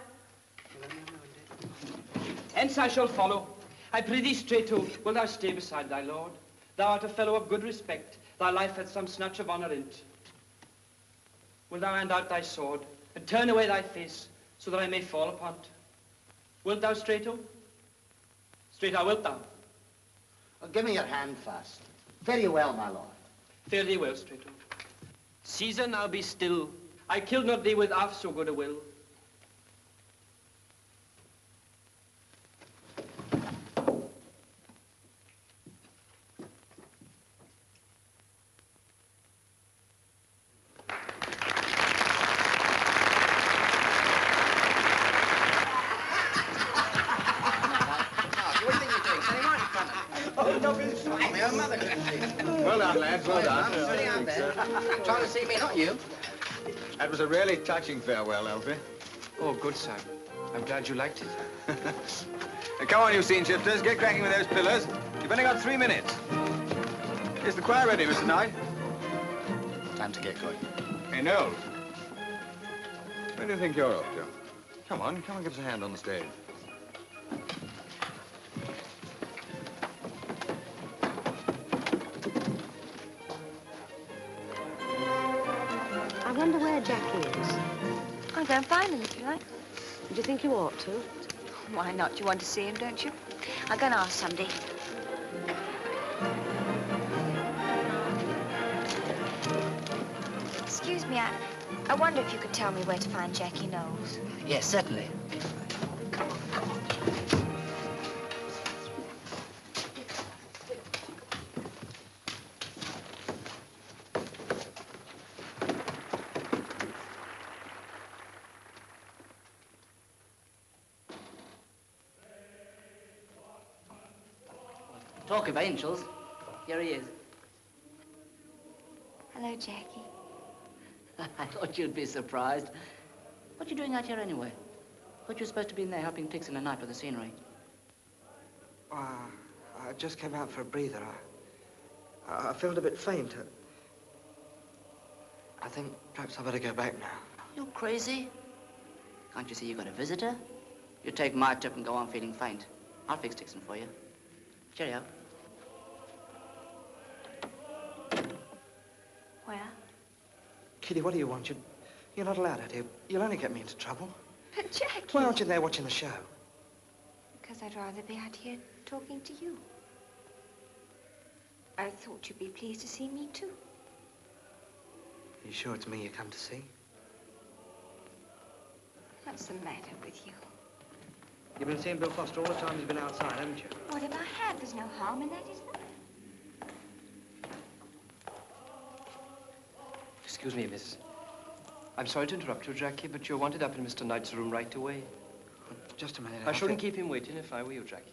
Hence I shall follow. I prithee, Strato, wilt thou stay beside thy lord? Thou art a fellow of good respect. Thy life hath some snatch of honour in't. Wilt thou hand out thy sword, and turn away thy face, so that I may fall upon't? Wilt thou, Strato? Strato, wilt thou? Well, give me your hand first. Very well, my lord. Fare thee well, Strato. Caesar, now be still. I killed not thee with half so good a will. Well done, lads, well done. Trying to see me, not you. That was a really touching farewell, Alfie. Oh, good, Simon. I'm glad you liked it. Come on, you scene shifters, get cracking with those pillars. You've only got 3 minutes. Is the choir ready, Mr. Knight? Time to get going. Hey, Knowles. Where do you think you're off to? Come on, come and give us a hand on the stage. I wonder where Jackie is. I'll go and find him if you like. Do you think you ought to? Why not? You want to see him, don't you? I'll go and ask somebody. Excuse me, I wonder if you could tell me where to find Jackie Knowles. Yes, certainly. Talk of angels, here he is. Hello, Jackie. I thought you'd be surprised. What are you doing out here anyway? Thought you were supposed to be in there helping fix in the night with the scenery. I just came out for a breather. I felt a bit faint. I think perhaps I better go back now. You're crazy. Can't you see you got a visitor? You take my tip and go on feeling faint. I'll fix Dixon for you. Cheerio. Where? Kitty, what do you want? You're not allowed out here. You'll only get me into trouble. But Jackie... Why aren't you there watching the show? Because I'd rather be out here talking to you. I thought you'd be pleased to see me, too. Are you sure it's me you come to see? What's the matter with you? You've been seeing Bill Foster all the time he's been outside, haven't you? Whatever I have, there's no harm in that, is there? Excuse me, miss. I'm sorry to interrupt you, Jackie, but you're wanted up in Mr. Knight's room right away. Just a minute. I shouldn't keep him waiting if I were you, Jackie.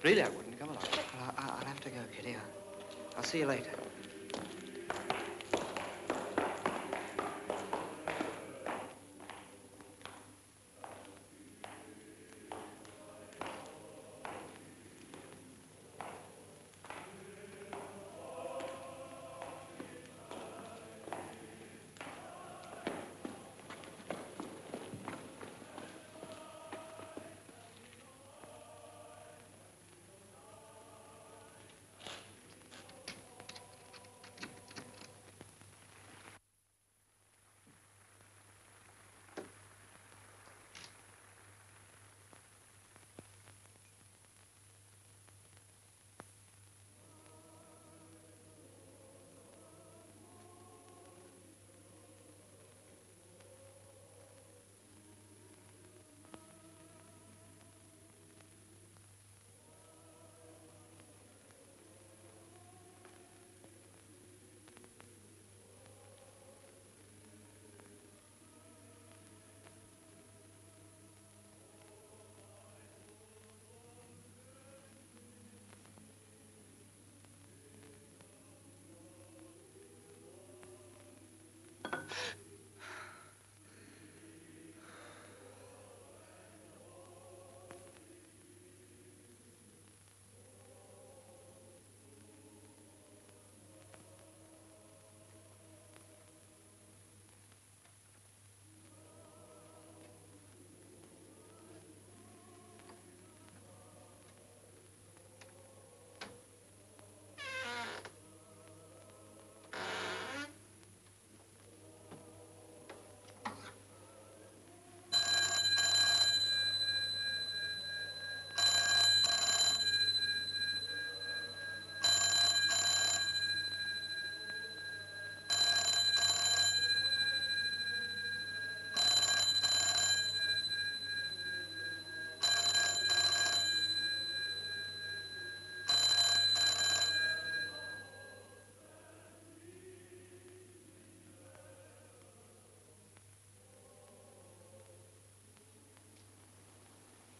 Really, I wouldn't. Come along. Well, I'll have to go, Kitty. I'll see you later.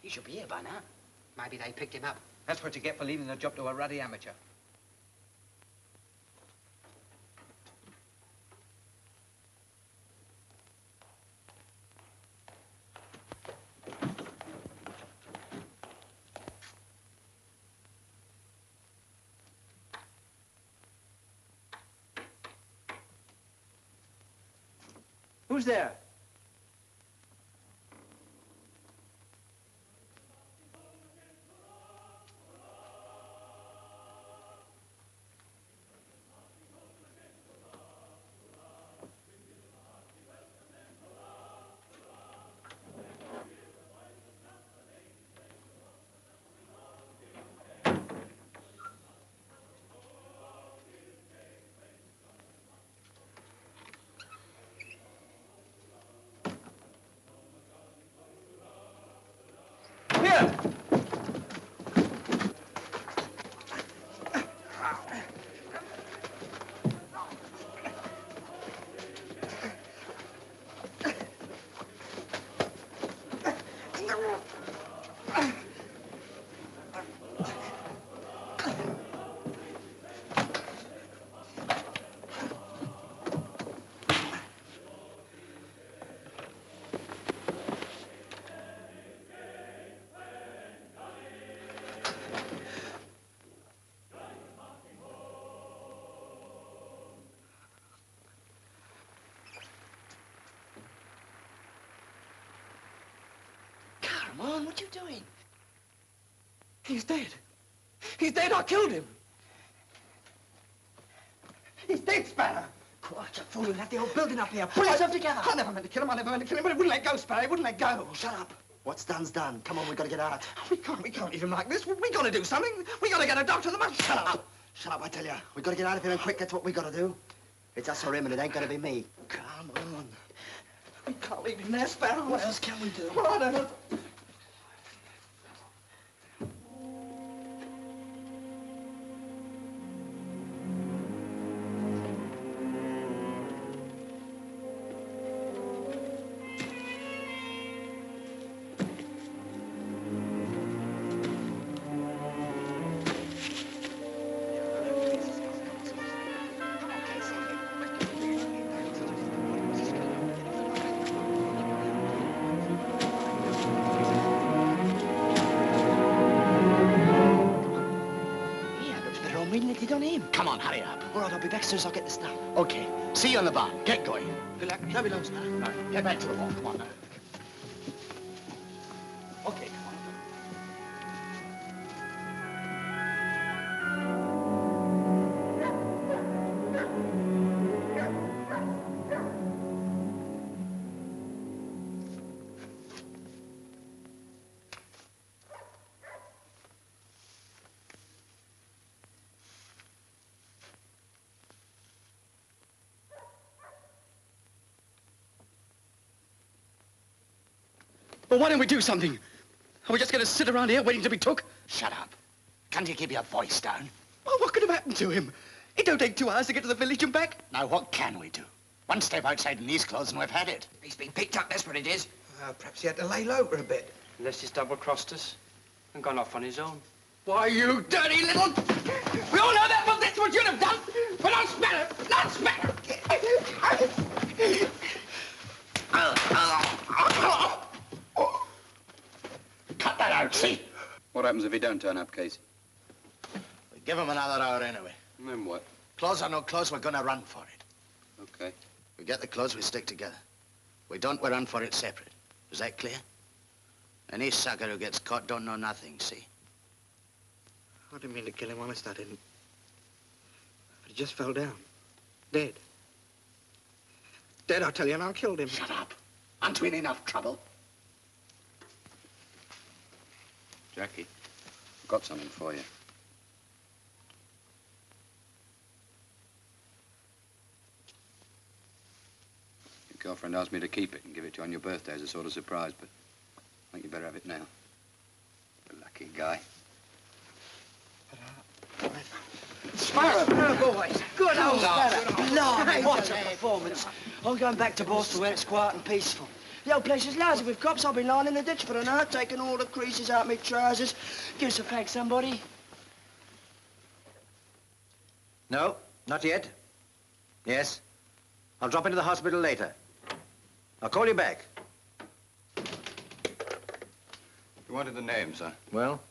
He should be here by now. Maybe they picked him up. That's what you get for leaving the job to a ruddy amateur. Who's there? Come on, what you doing? He's dead. He's dead. I killed him. He's dead, Sparrow. Quiet, you fool. You'll have the whole building up here. Pull yourself together. I never meant to kill him. I never meant to kill him, but it wouldn't let go, Sparrow. It wouldn't let go. Oh, shut up. What's done's done. Come on, we gotta get out. We can't leave him like this. We gotta do something. We gotta get a doctor. Shut up. Shut up, I tell you. We gotta get out of here and quick. That's what we gotta do. It's us or him, and it ain't gonna be me. Come on. We can't leave him there, Sparrow. What else can we do? Well, I don't know. on him. Come on, hurry up. All right, I'll be back as soon as I get the stuff. Okay. See you in the barn. Get going. Good luck. Don't be long, sir. Right. Get back to the wall. Come on now. Okay, come on. Well, why don't we do something? Are we just going to sit around here waiting to be took? Shut up. Can't you keep your voice down? Well, what could have happened to him? It don't take 2 hours to get to the village and back. Now, what can we do? One step outside in these clothes and we've had it. He's been picked up, that's what it is. Perhaps he had to lay low for a bit. Unless he's double-crossed us and gone off on his own. Why, you dirty little... We all know that, but that's what you'd have done. But not smatter, not smatter. Cut that out, see? What happens if he don't turn up, Casey? We give him another hour anyway. And then what? Clothes or no clothes, we're gonna run for it. Okay. We get the clothes, we stick together. We don't, we run for it separate. Is that clear? Any sucker who gets caught don't know nothing, see? I didn't mean to kill him, honest, I didn't. But he just fell down. Dead. Dead, I tell you, and I killed him. Shut up. Aren't we in enough trouble? Jackie, I've got something for you. Your girlfriend asked me to keep it and give it to you on your birthday as a sort of surprise, but I think you better have it now. The lucky guy. Sparrow, boys. Good old Sparrow. Blimey, what a performance. I'm going back to Borstal where it's quiet and peaceful. The old place is lousy with cops. I've been lying in the ditch for an hour, taking all the creases out of my trousers. Give us a fag, somebody. No, not yet. Yes. I'll drop into the hospital later. I'll call you back. You wanted the names, sir? Well?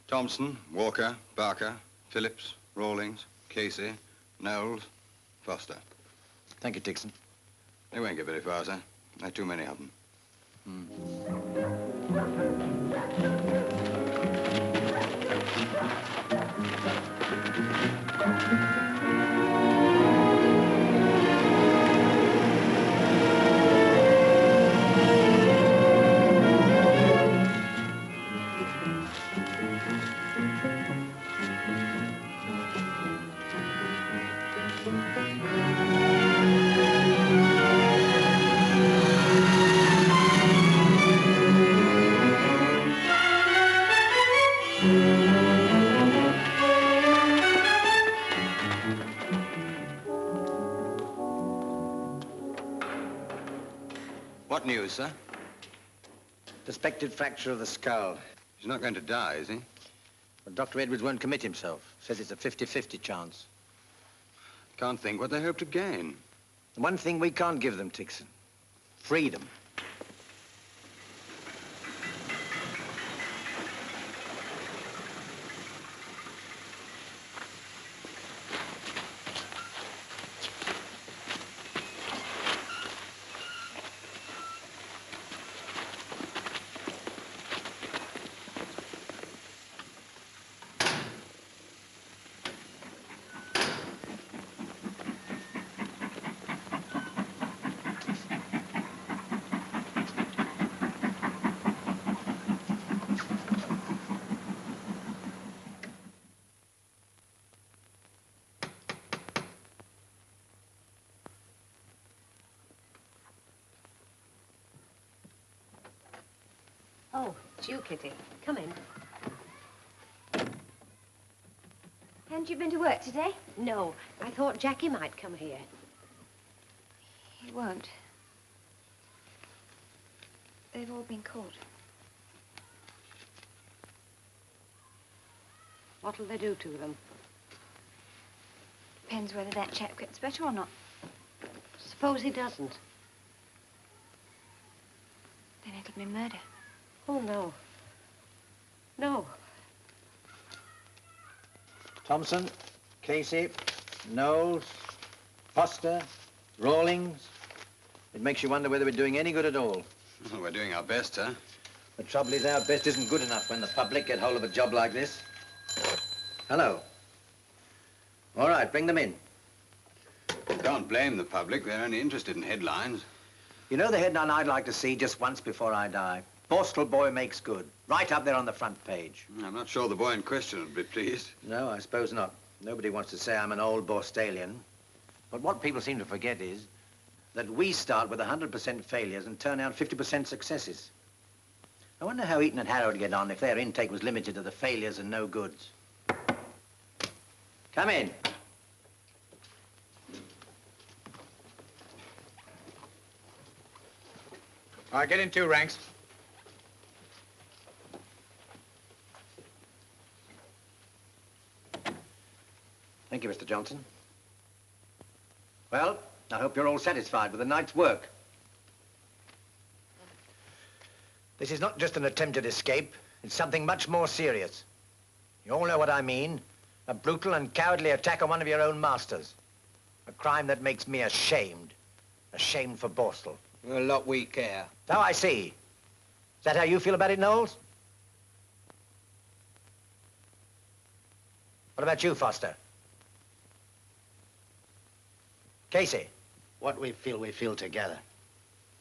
Thompson, Walker, Barker, Phillips, Rawlings, Casey, Knowles, Foster. Thank you, Dixon. They won't get very far, sir. There are too many of them. What news, sir? Suspected fracture of the skull. He's not going to die, is he? But Dr. Edwards won't commit himself. Says it's a 50-50 chance. Can't think what they hope to gain. The one thing we can't give them, Dixon. Freedom. Oh, it's you, Kitty. Come in. Hadn't you been to work today? No, I thought Jackie might come here. He won't. They've all been caught. What'll they do to them? Depends whether that chap gets better or not. Suppose he doesn't. Then it'll be murder. Oh, no. No. Thompson, Casey, Knowles, Foster, Rawlings. It makes you wonder whether we're doing any good at all. Well, we're doing our best, sir. The trouble is our best isn't good enough when the public get hold of a job like this. Hello. All right, bring them in. Don't blame the public. They're only interested in headlines. You know the headline I'd like to see just once before I die? Borstal boy makes good. Right up there on the front page. I'm not sure the boy in question would be pleased. No, I suppose not. Nobody wants to say I'm an old Borstalian. But what people seem to forget is that we start with 100% failures and turn out 50% successes. I wonder how Eton and Harrow would get on if their intake was limited to the failures and no goods. Come in. All right, get in 2 ranks. Thank you, Mr. Johnson. Well, I hope you're all satisfied with the night's work. This is not just an attempted escape. It's something much more serious. You all know what I mean. A brutal and cowardly attack on one of your own masters. A crime that makes me ashamed. Ashamed for Borstal. A lot we care. So I see. Is that how you feel about it, Knowles? What about you, Foster? Casey? What we feel together.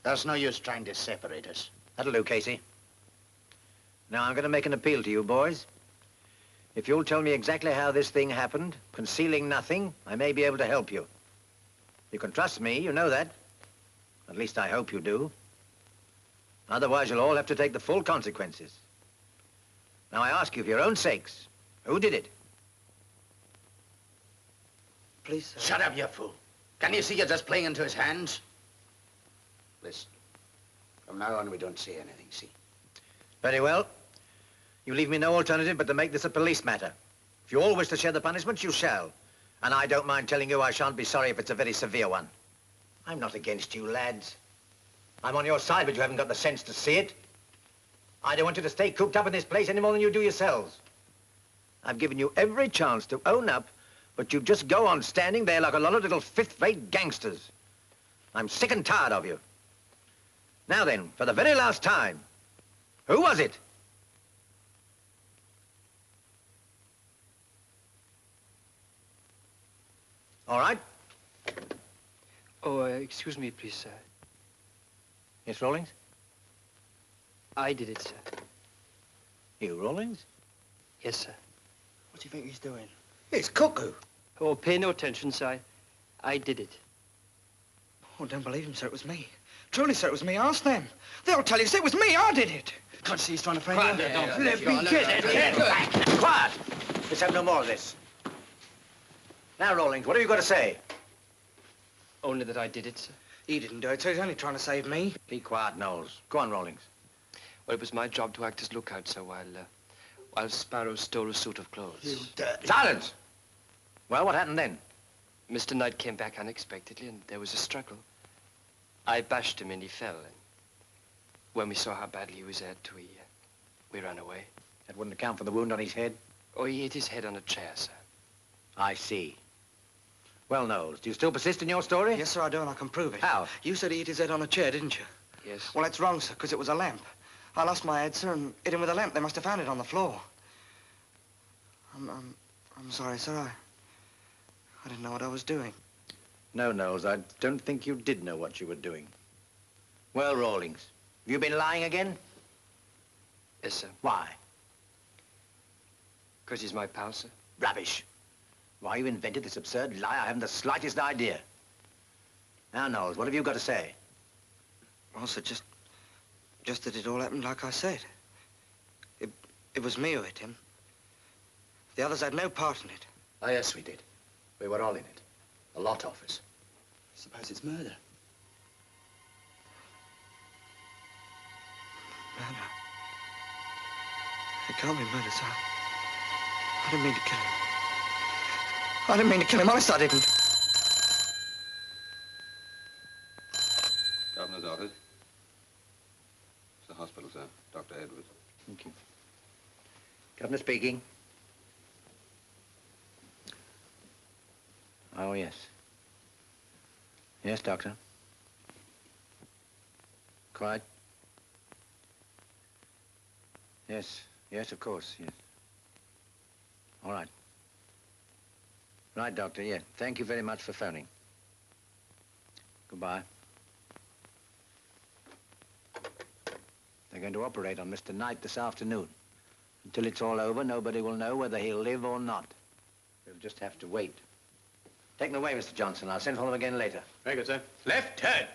There's no use trying to separate us. That'll do, Casey. Now, I'm going to make an appeal to you, boys. If you'll tell me exactly how this thing happened, concealing nothing, I may be able to help you. You can trust me, you know that. At least I hope you do. Otherwise, you'll all have to take the full consequences. Now, I ask you, for your own sakes, who did it? Please, sir. Shut up, you fool. Can you see you're just playing into his hands? Listen, from now on, we don't say anything, see? Very well. You leave me no alternative but to make this a police matter. If you all wish to share the punishment, you shall. And I don't mind telling you I shan't be sorry if it's a very severe one. I'm not against you, lads. I'm on your side, but you haven't got the sense to see it. I don't want you to stay cooped up in this place any more than you do yourselves. I've given you every chance to own up, but you just go on standing there like a lot of little fifth-rate gangsters. I'm sick and tired of you. Now then, for the very last time, who was it? All right. Oh, excuse me, please, sir. Yes, Rawlings? I did it, sir. You, Rawlings? Yes, sir. What do you think he's doing? It's cuckoo. Oh, pay no attention, sir. I did it. Oh, don't believe him, sir. It was me. Truly, sir, it was me. Ask them. They'll tell you, sir, it was me. I did it. Can't you see he's trying to frame you? Let me get it. Quiet. Let's have no more of this. Now, Rawlings, what have you got to say? Only that I did it, sir. He didn't do it, sir. He's only trying to save me. Be quiet, Knowles. Go on, Rawlings. Well, it was my job to act as lookout, sir, while Sparrow stole a suit of clothes. You dirty... Silence! Well, what happened then? Mr. Knight came back unexpectedly, and there was a struggle. I bashed him, and he fell. And when we saw how badly he was hurt, we ran away. That wouldn't account for the wound on his head? Oh, he hit his head on a chair, sir. I see. Well, Knowles, do you still persist in your story? Yes, sir, I do, and I can prove it. How? You said he hit his head on a chair, didn't you? Yes. Well, that's wrong, sir, because it was a lamp. I lost my head, sir, and hit him with a lamp. They must have found it on the floor. I'm sorry, sir. I didn't know what I was doing. No, Knowles, I don't think you did know what you were doing. Well, Rawlings, have you been lying again? Yes, sir. Why? Because he's my pal, sir. Rubbish. Why you invented this absurd lie, I haven't the slightest idea. Now, Knowles, what have you got to say? Well, sir, just that it all happened like I said. It was me who hit him. The others had no part in it. Oh, yes, we did. We were all in it. A lot of us. I suppose it's murder. Murder? It can't be murder, sir. I didn't mean to kill him. I didn't mean to kill him. Honest, I didn't. Governor's office. It's the hospital, sir. Dr. Edwards. Thank you. Governor speaking. Oh, yes. Yes, Doctor. Quite. Yes. Yes, of course, yes. All right. Right, Doctor, yeah. Thank you very much for phoning. Goodbye. They're going to operate on Mr. Knight this afternoon. Until it's all over, nobody will know whether he'll live or not. We'll just have to wait. Take them away, Mr. Johnson. I'll send for them again later. Very good, sir. Left turn.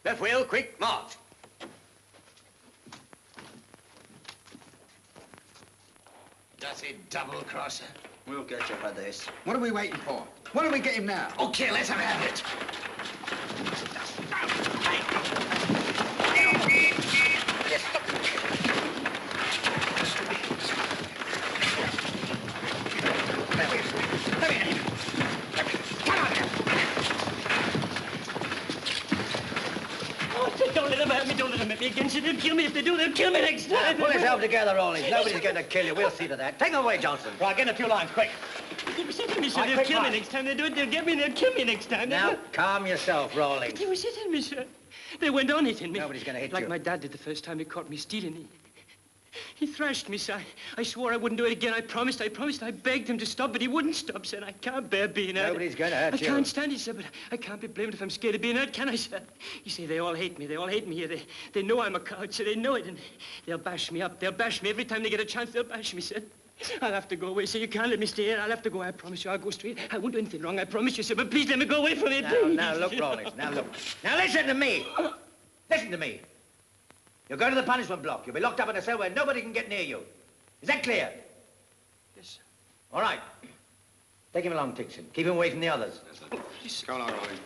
Left wheel, quick, march. Dirty double-crosser. We'll get you for this. What are we waiting for? Why don't we get him now? Okay, let's have it. Don't let them hurt me. Don't let them hit me again. They'll kill me. If they do, they'll kill me next time. Pull yourself together, Rawlings. Nobody's going to kill you. We'll see to that. Take them away, Johnson. Right, get in a few lines, quick. They were saying to me, sir, Right, they'll quick, kill me Mark. next time they do it. They'll get me and they'll kill me next time. Now, calm yourself, Rawlings. They were hitting me, sir. They went on hitting me. Nobody's going to hit like you. my dad did the first time he caught me stealing. He thrashed me, sir. I swore I wouldn't do it again. I promised. I begged him to stop, but he wouldn't stop, sir. I can't bear being hurt. Nobody's going to hurt you. I can't stand it, sir, but I can't be blamed if I'm scared of being hurt, can I, sir? You see, they all hate me. They all hate me here. They know I'm a coward, sir. They know it, and they'll bash me up. They'll bash me every time they get a chance. They'll bash me, sir. I'll have to go away, sir. You can't let me stay here. I'll have to go. I promise you. I'll go straight. I won't do anything wrong. I promise you, sir. But please let me go away from here, please. Now, look, Rawlings. Now, look. Now, listen to me. Listen to me. You'll go to the punishment block. You'll be locked up in a cell where nobody can get near you. Is that clear? Yes, sir. All right. Take him along, Dixon. Keep him away from the others. Yes, sir. Come along, Rawlings.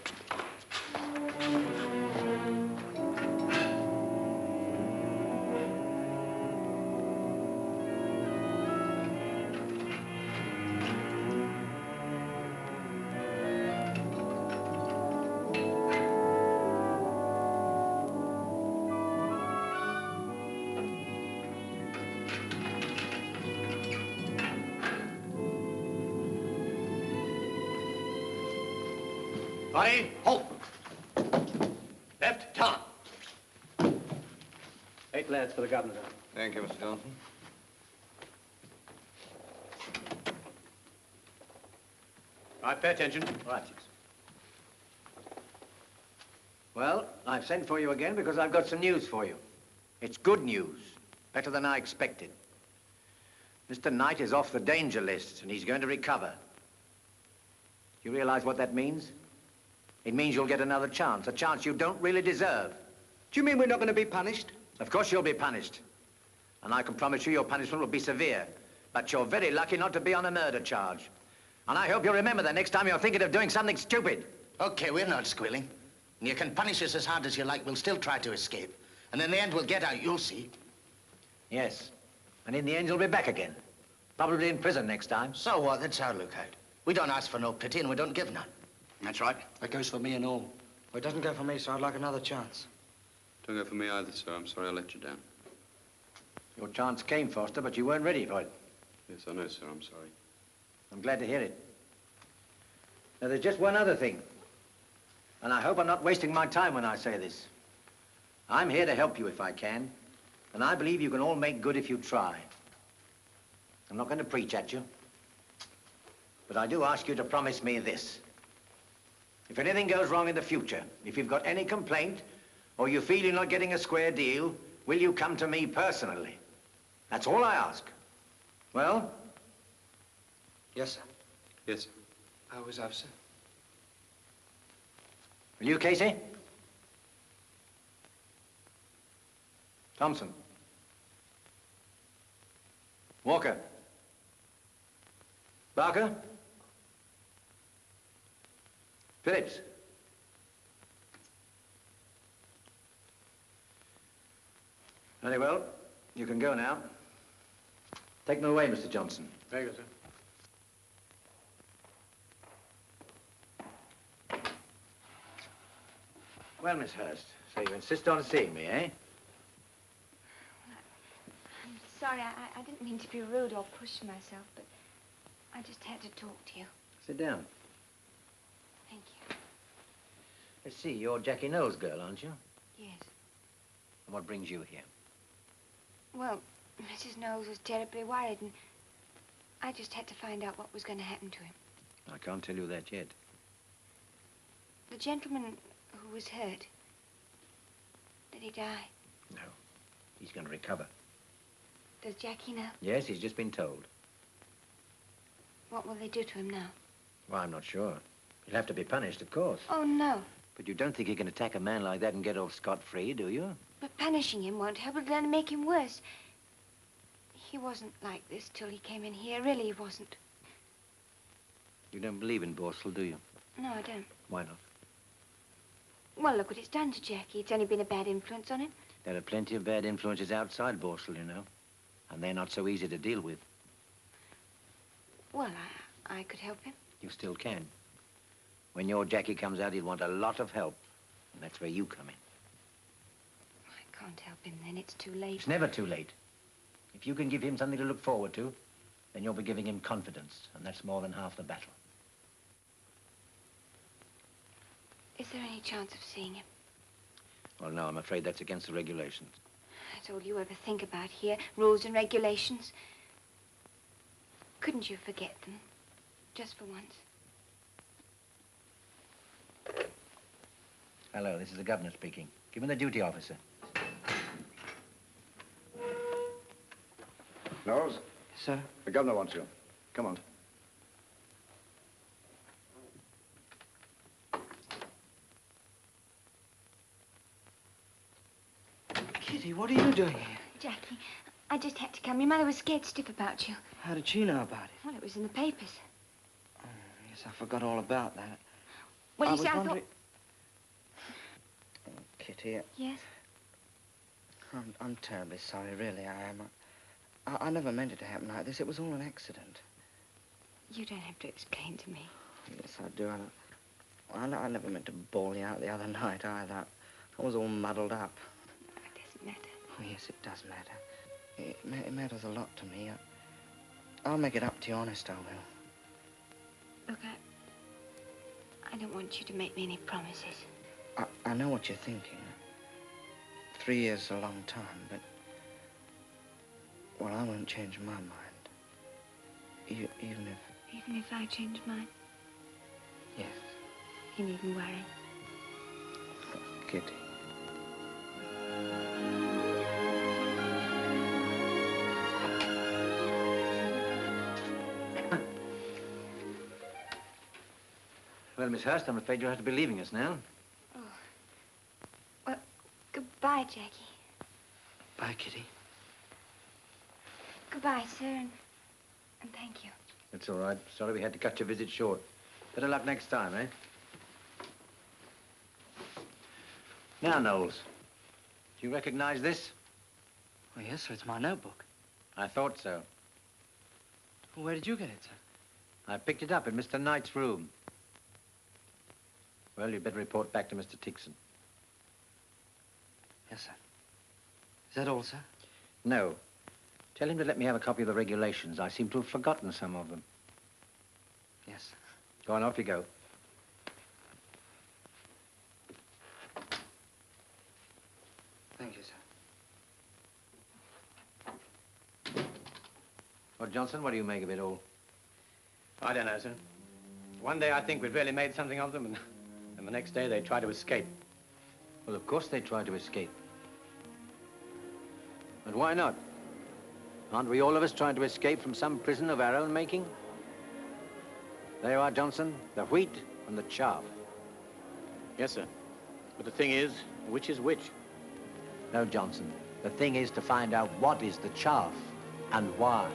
Body, halt. Left, turn. 8 lads for the governor. Thank you, Mr. Johnson. Right, pay attention. Right. Well, I've sent for you again because I've got some news for you. It's good news. Better than I expected. Mr. Knight is off the danger list, and he's going to recover. Do you realize what that means? It means you'll get another chance, a chance you don't really deserve. Do you mean we're not going to be punished? Of course you'll be punished. And I can promise you your punishment will be severe. But you're very lucky not to be on a murder charge. And I hope you'll remember that next time you're thinking of doing something stupid. Okay, we're not squealing. You can punish us as hard as you like. We'll still try to escape. And in the end, we'll get out. You'll see. Yes. And in the end, you'll be back again. Probably in prison next time. So what? That's our lookout. We don't ask for no pity, and we don't give none. That's right. That goes for me and all. Well, it doesn't go for me, so I'd like another chance. Don't go for me either, sir. I'm sorry I let you down. Your chance came, Foster, but you weren't ready for it. Yes, I know, sir. I'm sorry. I'm glad to hear it. Now, there's just one other thing. And I hope I'm not wasting my time when I say this. I'm here to help you if I can. And I believe you can all make good if you try. I'm not going to preach at you. But I do ask you to promise me this. If anything goes wrong in the future, if you've got any complaint, or you feel you're not getting a square deal, will you come to me personally? That's all I ask. Well? Yes, sir. Yes, sir. I was off, sir. Will you, Casey? Thompson. Walker. Barker. Phillips. Very well. You can go now. Take them away, Mr. Johnson. Very good, sir. Well, Miss Hurst, so you insist on seeing me, eh? I'm sorry, I didn't mean to be rude or push myself, but I just had to talk to you. Sit down. Thank you. Let's see, you're Jackie Knowles' girl, aren't you? Yes. And what brings you here? Well, Mrs. Knowles was terribly worried, and I just had to find out what was going to happen to him. I can't tell you that yet. The gentleman who was hurt, did he die? No. He's going to recover. Does Jackie know? Yes, he's just been told. What will they do to him now? Well, I'm not sure. He'll have to be punished, of course. Oh, no. But you don't think you can attack a man like that and get off scot-free, do you? But punishing him won't help. It'll only make him worse. He wasn't like this till he came in here. Really, he wasn't. You don't believe in borstal, do you? No, I don't. Why not? Well, look what it's done to Jackie. It's only been a bad influence on him. There are plenty of bad influences outside borstal, you know. And they're not so easy to deal with. Well, I could help him. You still can. When your Jackie comes out, he'll want a lot of help. And that's where you come in. I can't help him then. It's too late. It's never too late. If you can give him something to look forward to, then you'll be giving him confidence. And that's more than half the battle. Is there any chance of seeing him? Well, no, I'm afraid that's against the regulations. That's all you ever think about here. Rules and regulations. Couldn't you forget them? Just for once. Hello, this is the governor speaking. Give him the duty officer. Knowles? Sir? The governor wants you. Come on. Kitty, what are you doing here? Jackie, I just had to come. Your mother was scared stiff about you. How did she know about it? Well, it was in the papers. Oh, yes, I forgot all about that. Well, I you was see, I wondering... thought... Oh, Kitty, Yes? I'm terribly sorry, really, I am. I never meant it to happen like this. It was all an accident. You don't have to explain to me. Yes, I do. I never meant to bawl you out the other night, either. I was all muddled up. It doesn't matter. Oh, yes, it does matter. It matters a lot to me. I'll make it up to you, honest, I will. Look, I don't want you to make me any promises. I know what you're thinking. 3 years is a long time, but... Well, I won't change my mind. Even if... Even if I change mine? Yes. You needn't worry. Oh, Kitty. Well, Miss Hurst, I'm afraid you'll have to be leaving us now. Oh. Well, goodbye, Jackie. Bye, Kitty. Goodbye, sir, and thank you. It's all right. Sorry we had to cut your visit short. Better luck next time, eh? Now, Knowles, do you recognize this? Oh, yes, sir. It's my notebook. I thought so. Well, where did you get it, sir? I picked it up in Mr. Knight's room. Well, you'd better report back to Mr. Tixon. Yes, sir. Is that all, sir? No. Tell him to let me have a copy of the regulations. I seem to have forgotten some of them. Yes, sir. Go on, off you go. Thank you, sir. Well, Johnson, what do you make of it all? I don't know, sir. One day I think we'd really made something of them, and the next day they try to escape. Well, of course they try to escape. But why not? Aren't we all of us trying to escape from some prison of our own making? There you are, Johnson, the wheat and the chaff. Yes, sir. But the thing is, which is which? No, Johnson. The thing is to find out what is the chaff and why.